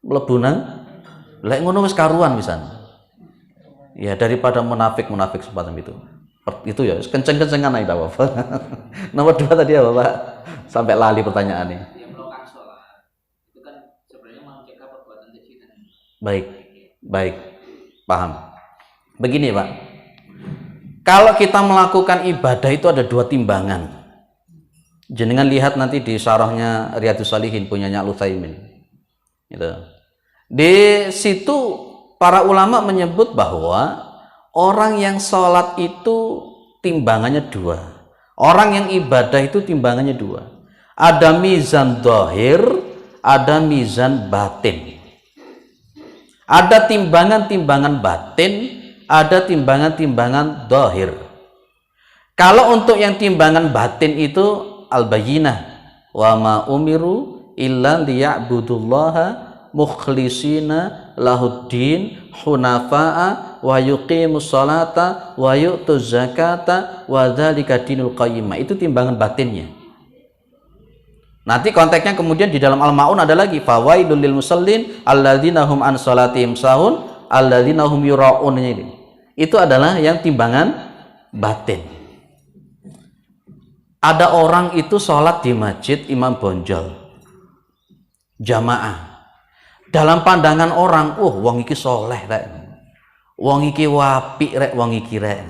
melebunan, lek ngono wis karuan misalnya. Ya daripada munafik semacam itu. Itu ya kenceng-kencengan aja Bapak. Nomor 2 tadi ya Bapak. Sampai lali pertanyaannya.
Yang melakukan sholat itu kan sebenarnya mencegah perbuatan keji.
Baik. Paham. Begini Pak. Kalau kita melakukan ibadah itu ada 2 timbangan. Jenengan lihat nanti di syarahnya Riyadhus Shalihin punyanya Al-Utsaimin. Gitu. Di situ para ulama menyebut bahwa orang yang sholat itu timbangannya 2. Orang yang ibadah itu timbangannya 2. Ada mizan zahir, ada mizan batin. Ada timbangan-timbangan batin, ada timbangan-timbangan zahir. Kalau untuk yang timbangan batin itu al-bayyinah, wa ma umiru illa liya'budullaha mukhlishina lahuddin hunafa'a wa yuqimus salata wa yu'tuz zakata wa dzalika dinul qayyimah. Itu timbangan batinnya. Nanti konteksnya kemudian di dalam Al-Maun ada lagi fawailul lil musallin alladzina hum an salatihim sahun alladzina hum yura'un. Itu adalah yang timbangan batin. Ada orang itu sholat di masjid imam bonjol jamaah. Dalam pandangan orang, wong iki soleh rek, wong iki wapi rek, wong iki rek.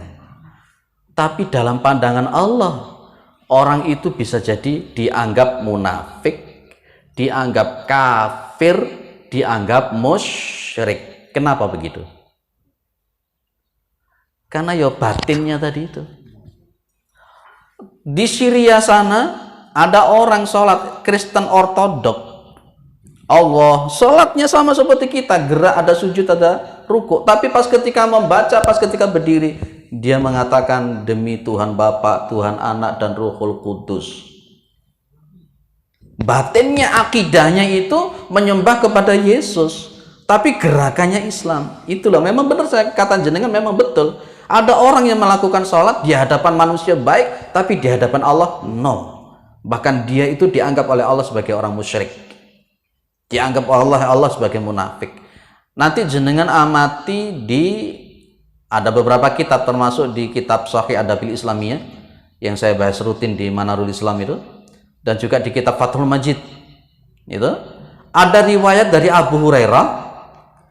Tapi dalam pandangan Allah, orang itu bisa jadi dianggap munafik, dianggap kafir, dianggap musyrik. Kenapa begitu? Karena ya batinnya tadi itu. Di Syria sana ada orang sholat Kristen Ortodok. Allah sholatnya sama seperti kita, gerak, ada sujud, ada rukuk. Tapi pas ketika membaca, pas ketika berdiri, dia mengatakan demi Tuhan Bapa, Tuhan Anak dan Ruhul Kudus. Batinnya, akidahnya itu menyembah kepada Yesus, tapi gerakannya Islam. Itulah memang benar saya kata jenengan, memang betul. Ada orang yang melakukan sholat di hadapan manusia baik, tapi di hadapan Allah no. Bahkan dia itu dianggap oleh Allah sebagai orang musyrik, dianggap oleh Allah sebagai munafik. Nanti jenengan amati ada beberapa kitab, termasuk di kitab Sahih Adabil Islamiyah yang saya bahas rutin di Manarul Islam itu, dan juga di kitab Fathul Majid itu ada riwayat dari Abu Hurairah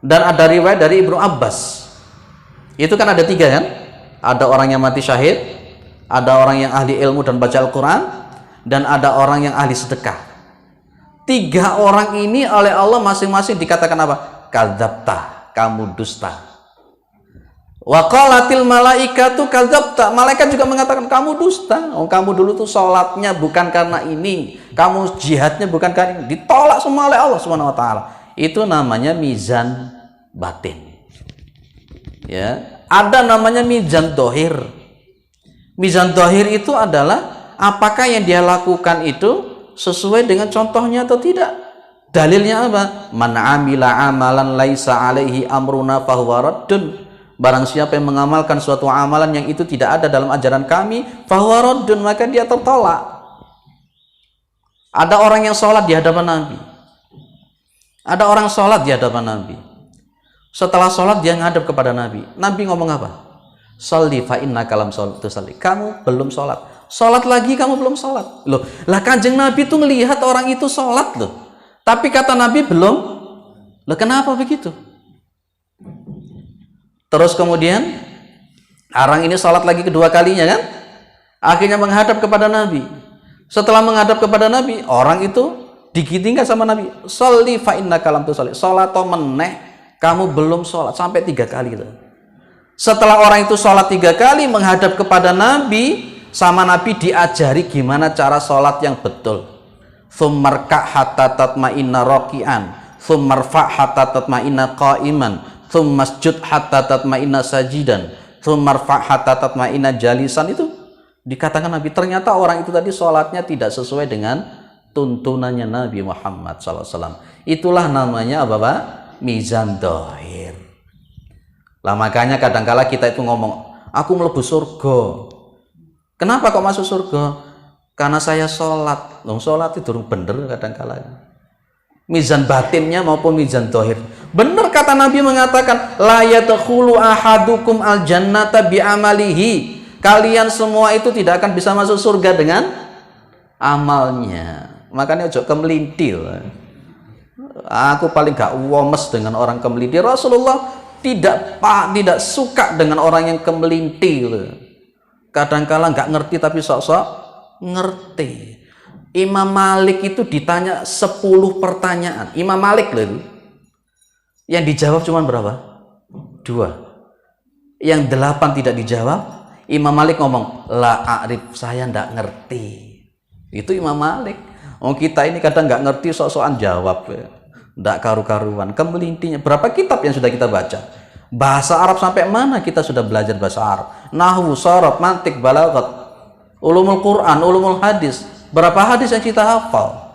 dan ada riwayat dari Ibnu Abbas. Itu kan ada 3 kan? Ada orang yang mati syahid, ada orang yang ahli ilmu dan baca Al-Quran, dan ada orang yang ahli sedekah. 3 orang ini oleh Allah masing-masing dikatakan apa? Kadzabta, kamu dusta. Wa qalatil malaikatu kadzabta. Malaikat juga mengatakan kamu dusta. Oh, kamu dulu tuh sholatnya bukan karena ini, kamu jihadnya bukan karena ini. Ditolak semua oleh Allah Subhanahu wa taala. Itu namanya mizan batin. Ya, ada namanya mizan dohir. Mizan dohir itu adalah apakah yang dia lakukan itu sesuai dengan contohnya atau tidak. Dalilnya apa? Man amila amalan laisa alaihi amruna fahuwa raddun. Barang siapa yang mengamalkan suatu amalan yang itu tidak ada dalam ajaran kami, fahuwa raddun, maka dia tertolak. Ada orang yang sholat di hadapan Nabi. Ada orang sholat di hadapan Nabi. Setelah sholat dia ngadep kepada Nabi. Nabi ngomong apa? Sholli fa innaka lam tusalli. Kamu belum sholat. Sholat lagi kamu belum sholat. Loh, lah Kanjeng Nabi tuh melihat orang itu sholat loh. Tapi kata Nabi belum. Loh, kenapa begitu? Terus kemudian orang ini sholat lagi kedua kalinya kan? Akhirnya menghadap kepada Nabi. Setelah menghadap kepada Nabi, orang itu digitingkan sama Nabi. Sholli fa innaka lam tusalli. Sholat atau meneh, kamu belum sholat. Sampai 3 kali gitu. Setelah orang itu sholat 3 kali menghadap kepada Nabi, sama Nabi diajari gimana cara sholat yang betul. Tsummarka hatta tatma'inna raki'an, tsummarfa hatta tatma'inna qa'iman, tsummasjud hatta tatma'inna sajidan, tsummarfa hatta tatma'inna jalisan. Itu dikatakan Nabi. Ternyata orang itu tadi sholatnya tidak sesuai dengan tuntunannya Nabi Muhammad SAW. Itulah namanya apa Pak? Mizan dohir. Lah makanya kadangkala kita itu ngomong, aku mlebu surga. Kenapa kok masuk surga? Karena saya sholat. Loh, sholat itu bener kadangkala. Mizan batinnya maupun mizan dohir. Bener kata Nabi mengatakan, la yadkhulu ahadukum al jannata bi amalihi. Kalian semua itu tidak akan bisa masuk surga dengan amalnya. Makanya ojo kemelintir. Aku paling gak womes dengan orang kemelintir. Rasulullah tidak suka dengan orang yang kemelintir. Kadangkala nggak ngerti tapi sok-sok ngerti. Imam Malik itu ditanya 10 pertanyaan. Imam Malik loh. Yang dijawab cuma berapa? 2. Yang 8 tidak dijawab. Imam Malik ngomong, la a'rif, saya nggak ngerti. Itu Imam Malik. Oh, kita ini kadang nggak ngerti sok-sokan jawab. Nggak karu-karuan. Kemelintinya. Berapa kitab yang sudah kita baca? Bahasa Arab sampai mana kita sudah belajar bahasa Arab? Nahwu, sharaf, mantik, balaghat, ulumul Quran, ulumul hadis. Berapa hadis yang kita hafal?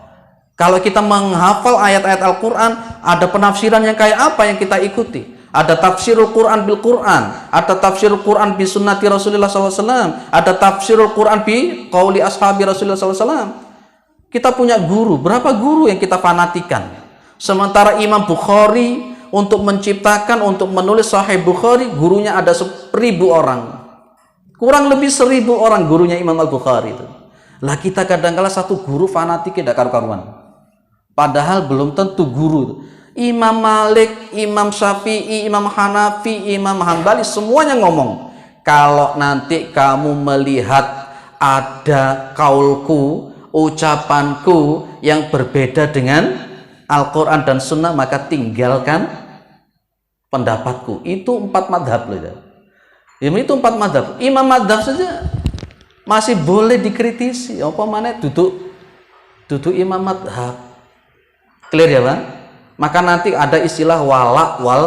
Kalau kita menghafal ayat-ayat Al-Quran, ada penafsiran yang kayak apa yang kita ikuti? Ada tafsirul Quran bil Quran, ada tafsirul Quran bi sunnati Rasulullah SAW, ada tafsirul Quran bi qauli ashabi Rasulullah SAW. Kita punya guru. Berapa guru yang kita fanatikan? Sementara Imam Bukhari untuk menciptakan, untuk menulis Sahih Bukhari, gurunya ada 1000 orang. Kurang lebih 1000 orang gurunya Imam Al-Bukhari itu. Lah kita kadang-kala satu guru fanatik tidak karu-karuan. Padahal belum tentu guru itu. Imam Malik, Imam Syafi'i, Imam Hanafi, Imam Hambali semuanya ngomong, kalau nanti kamu melihat ada kaulku, ucapanku yang berbeda dengan Al-Quran dan Sunnah, maka tinggalkan pendapatku. Itu 4 madhab loh ya. Itu 4 madhab. Imam madhab saja masih boleh dikritisi. Apa mana duduk imam madhab. Clear ya Pak? Maka nanti ada istilah wala wal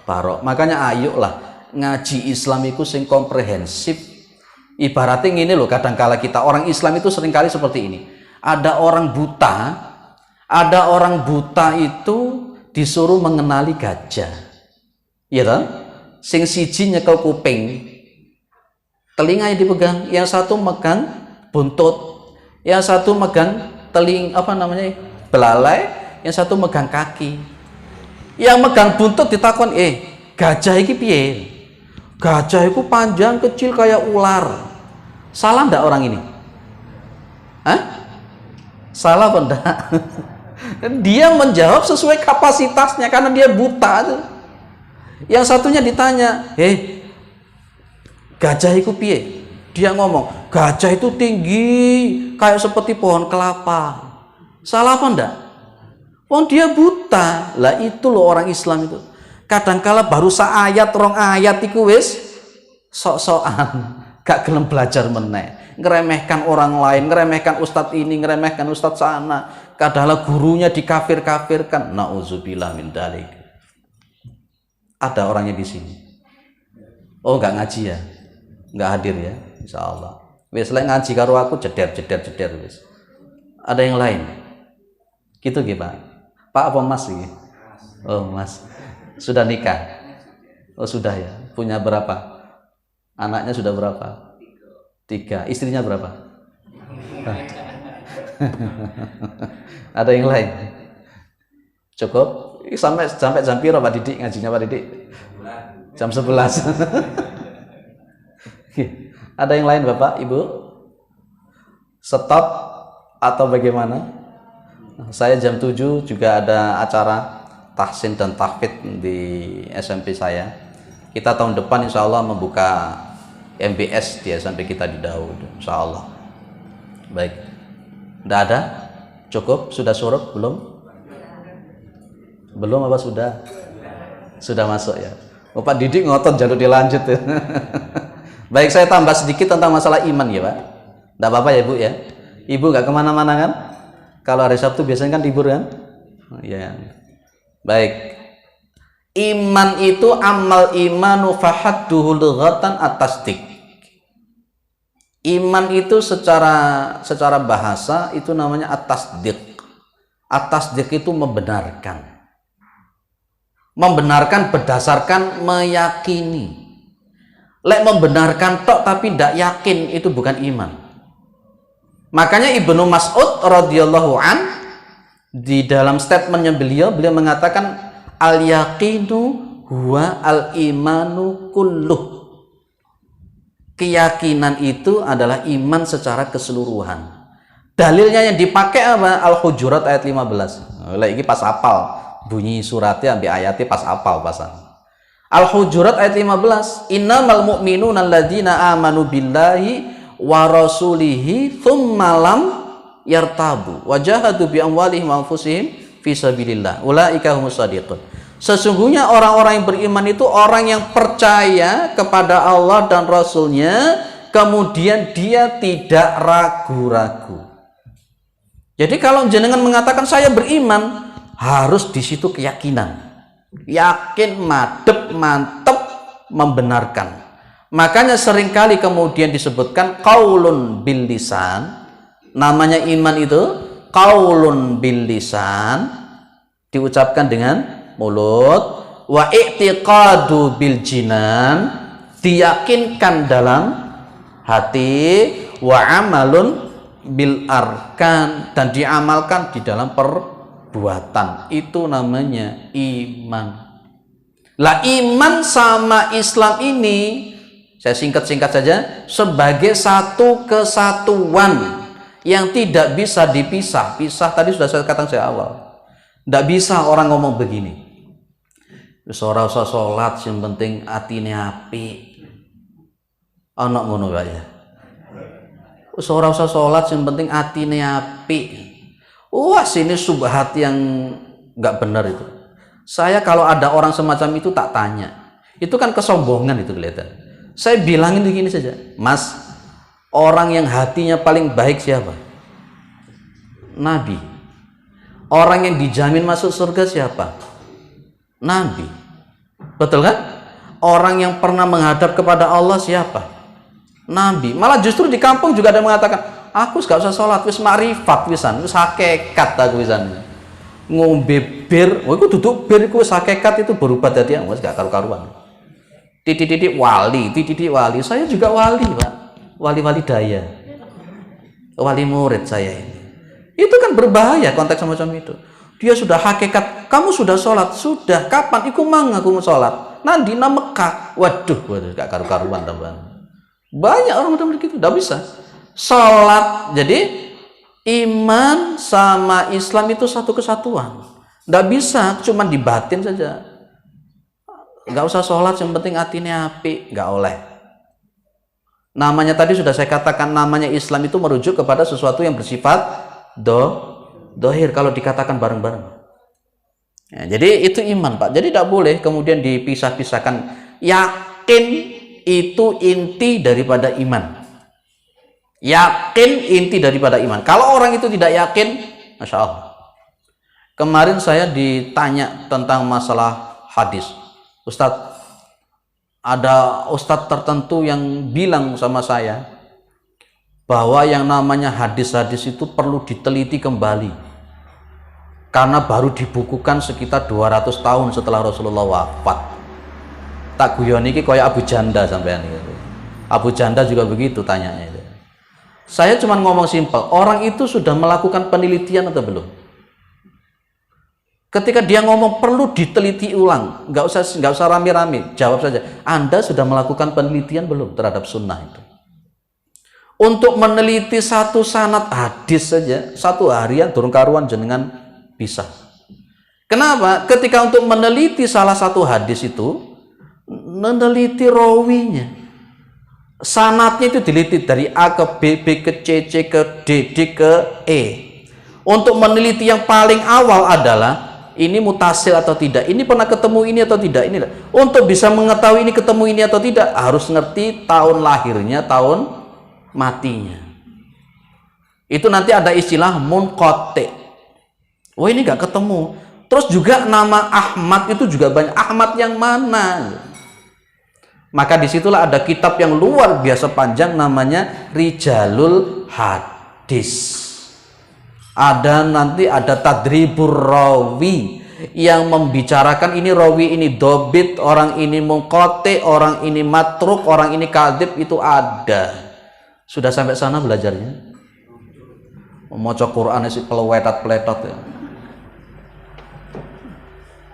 barok. Makanya ayolah ngaji Islam itu sing komprehensif. Ibaratnya ini loh, kadangkala kita orang Islam itu seringkali seperti ini. Ada orang buta itu disuruh mengenali gajah. Iya toh? Sing siji nyekel kuping, telinganya dipegang, yang satu megang buntut, yang satu megang belalai, yang satu megang kaki. Yang megang buntut ditakon, gajah iki piye? Gajah itu panjang kecil kayak ular. Salah ndak orang ini? Hah? Salah apa enggak? Dia menjawab sesuai kapasitasnya karena dia buta. Yang satunya ditanya, gajah itu piye? Dia ngomong, gajah itu tinggi kayak seperti pohon kelapa. Salah apa enggak? Dia buta. Lah itu loh orang Islam itu. Kadangkala baru saayat rong ayat iku wis sok-sokan, gak gelem belajar meneh, ngeremehkan orang lain, ngeremehkan ustadz ini, ngeremehkan ustadz sana, kadangkala gurunya dikafir-kafirkan. Nauzubillah min dzalik. Ada orangnya di sini. Oh, nggak ngaji ya, nggak hadir ya, insya Allah. Wes lek ngaji karo aku jeder wes. Ada yang lain? Gitu Pak. Pak apa Mas ini? Oh Mas. Sudah nikah? Oh sudah ya. Punya berapa? Anaknya sudah berapa? 3. Istrinya berapa? Ada yang lain? Cukup? Sampai jam piro Pak Didik ngajinya Pak Didik? Jam 11. Ada yang lain Bapak, Ibu? Stop atau bagaimana? Saya jam 7 juga ada acara tahsin dan tahfidz di SMP saya. Kita tahun depan insya Allah membuka MBS di SMP kita di Daud, insya Allah. Baik, tidak ada? Cukup? Sudah suruh? Belum apa sudah? Sudah masuk ya. Bapak Didik ngotot jalur dilanjut ya. Baik, saya tambah sedikit tentang masalah iman ya Pak. Tidak apa-apa ya Bu ya. Ibu nggak kemana-mana kan? Kalau hari Sabtu biasanya kan libur kan? Ya. Baik, iman itu amal imanu fahadduhu lughatan at-tasdiq. Iman itu secara bahasa itu namanya at-tasdiq. At-tasdiq itu membenarkan. Membenarkan berdasarkan meyakini. Lek membenarkan tok tapi tidak yakin itu bukan iman. Makanya Ibnu Mas'ud radhiyallahu an di dalam statementnya beliau mengatakan al-yaqinu huwa al-imanu kulluh. Keyakinan itu adalah iman secara keseluruhan. Dalilnya yang dipakai apa? Al-Hujurat ayat 15. Lah iki pas apal bunyi suratnya ambil ayatnya pas apal pasan. Al-Hujurat ayat 15. Innamal mu'minuna alladzina amanu billahi wa rasulihi tsumma lam yartabu wajahadu bi amwalihim wa anfusihim fi sabilillah ulaika humus shadiqun. Sesungguhnya orang-orang yang beriman itu orang yang percaya kepada Allah dan Rasulnya, kemudian dia tidak ragu-ragu. Jadi kalau jenengan mengatakan saya beriman, harus di situ keyakinan, yakin, madep, mantep, membenarkan. Makanya seringkali kemudian disebutkan qaulun bil lisan. Namanya iman itu qaulun bil lisan, diucapkan dengan mulut, wa i'tiqadu bil jinan, diyakinkan dalam hati, wa amalun bil arkan, dan diamalkan di dalam perbuatan. Itu namanya iman. Lah iman sama Islam ini saya singkat-singkat saja sebagai satu kesatuan yang tidak bisa dipisah. Pisah tadi sudah saya katakan saya awal. Tidak bisa orang ngomong begini. Ora usah salat yang penting atine apik. Ana ngono wae ya. Ora usah salat yang penting atine apik. Wah, sini subhat yang enggak benar itu. Saya kalau ada orang semacam itu tak tanya. Itu kan kesombongan itu kelihatan. Saya bilangin begini saja, Mas, orang yang hatinya paling baik siapa? Nabi. Orang yang dijamin masuk surga siapa? Nabi. Betul kan? Orang yang pernah menghadap kepada Allah siapa? Nabi. Malah justru di kampung juga ada yang mengatakan, aku gak usah sholat, wis makrifat wisan, wis hakikat aku wisan. Ngombe bir, aku duduk bir, aku hakikat itu berubah jadi wis gak karu-karuan. Titik-titik wali, titik-titik wali. Saya juga wali, Pak. Wali-wali daya. Wali murid saya ini. Itu kan berbahaya konteks semacam itu. Dia sudah hakikat, kamu sudah sholat, sudah. Kapan? Iku mang aku mau sholat. Nanti na Mekah. Waduh, gak karu-karuan teman. Banyak orang udah begitu, tidak bisa. Sholat, jadi iman sama Islam itu satu kesatuan. Tidak bisa, cuma di batin saja. Nggak usah sholat, yang penting hatinya api, nggak oleh. Namanya tadi sudah saya katakan, namanya Islam itu merujuk kepada sesuatu yang bersifat dohir kalau dikatakan bareng-bareng. Ya, jadi itu iman, Pak. Jadi tidak boleh kemudian dipisah-pisahkan. Yakin itu inti daripada iman. Yakin inti daripada iman. Kalau orang itu tidak yakin, Masya Allah. Kemarin saya ditanya tentang masalah hadis. Ustadz, ada ustadz tertentu yang bilang sama saya bahwa yang namanya hadis-hadis itu perlu diteliti kembali. Karena baru dibukukan sekitar 200 tahun setelah Rasulullah wafat. Tak guyon iki koyo Abu Janda sampean itu. Abu Janda juga begitu tanyanya itu. Saya cuma ngomong simpel, orang itu sudah melakukan penelitian atau belum? Ketika dia ngomong perlu diteliti ulang, nggak usah rame-rame, jawab saja. Anda sudah melakukan penelitian belum terhadap sunnah itu? Untuk meneliti satu sanad hadis saja, satu harian durung karuan jenengan bisa. Kenapa? Ketika untuk meneliti salah satu hadis itu, meneliti rawinya. Sanadnya itu diliti dari A ke B, B ke C, C ke D, D ke E. Untuk meneliti yang paling awal adalah ini mutasil atau tidak, ini pernah ketemu ini atau tidak, ini. Untuk bisa mengetahui ini ketemu ini atau tidak, harus ngerti tahun lahirnya, tahun matinya. Itu nanti ada istilah munqati. Oh ini nggak ketemu. Terus juga nama Ahmad itu juga banyak. Ahmad yang mana? Maka disitulah ada kitab yang luar biasa panjang namanya Rijalul Hadis. Nanti ada Tadribur Rawi yang membicarakan ini rawi ini dobit, orang ini munqati, orang ini matruk, orang ini kadzib, itu ada. Sudah sampai sana belajarnya? Membaca Quran sih pelewetat-peletot ya.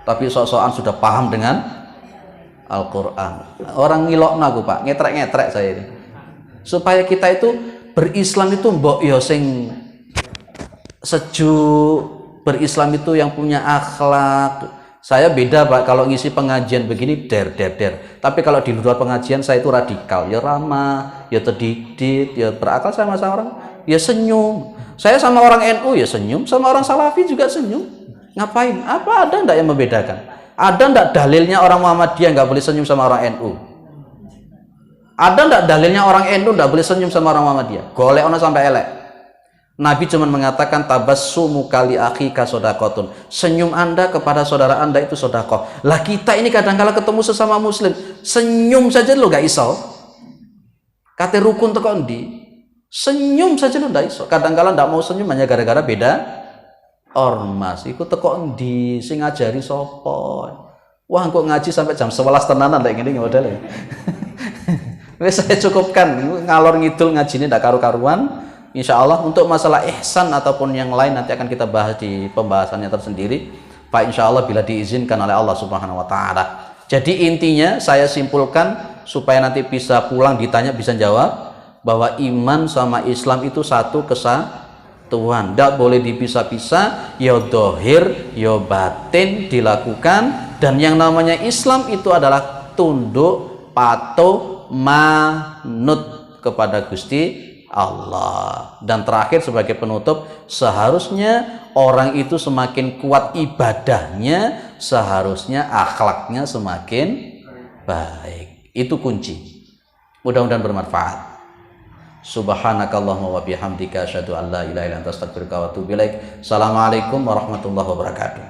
Tapi sok-sokan sudah paham dengan Al-Quran. Orang ngilokna aku, Pak, ngetrek-ngetrek saya ini. Supaya kita itu berislam itu mbok yo sing sejuk, berislam itu yang punya akhlak. Saya beda, Pak, kalau ngisi pengajian begini der. Tapi kalau di luar pengajian saya itu radikal, ya ramah, ya terdidik, ya berakal sama orang, ya senyum. Saya sama orang NU ya senyum, sama orang Salafi juga senyum. Ngapain? Apa ada enggak yang membedakan? Ada enggak dalilnya orang Muhammadiyah enggak boleh senyum sama orang NU? Ada enggak dalilnya orang NU enggak boleh senyum sama orang Muhammadiyah? Golek ono sampai elek. Nabi cuma mengatakan tabassumu kali akhika sodakotun. Senyum Anda kepada saudara Anda itu sodakoh. Lah kita ini kadang-kala ketemu sesama muslim, senyum saja lo gak iso. Kate rukun teko ndi? Senyum saja lo gak iso. Kadang-kala ndak mau senyum hanya gara-gara beda ormas. Iku teko ndi sing ngajari sapa? Wah kok ngaji sampai jam 11 tenanan lek ngene modele. Wis saya cukupkan ngalor ngidul ngajine ndak karu-karuan. Insya Allah untuk masalah ihsan ataupun yang lain nanti akan kita bahas di pembahasannya tersendiri, Pak, insya Allah bila diizinkan oleh Allah Subhanahu wa Ta'ala. Jadi intinya saya simpulkan supaya nanti bisa pulang ditanya bisa jawab bahwa iman sama Islam itu satu kesatuan, tidak boleh dipisah-pisah, ya dohir ya batin dilakukan. Dan yang namanya Islam itu adalah tunduk patuh manut kepada Gusti Allah. Dan terakhir sebagai penutup, seharusnya orang itu semakin kuat ibadahnya, seharusnya akhlaknya semakin baik. Itu kunci. Mudah-mudahan bermanfaat. Subhanakallahumma wa bihamdika asyhadu an la ilaha illa anta astaghfiruka wa atubu ilaik. Assalamualaikum warahmatullahi wabarakatuh.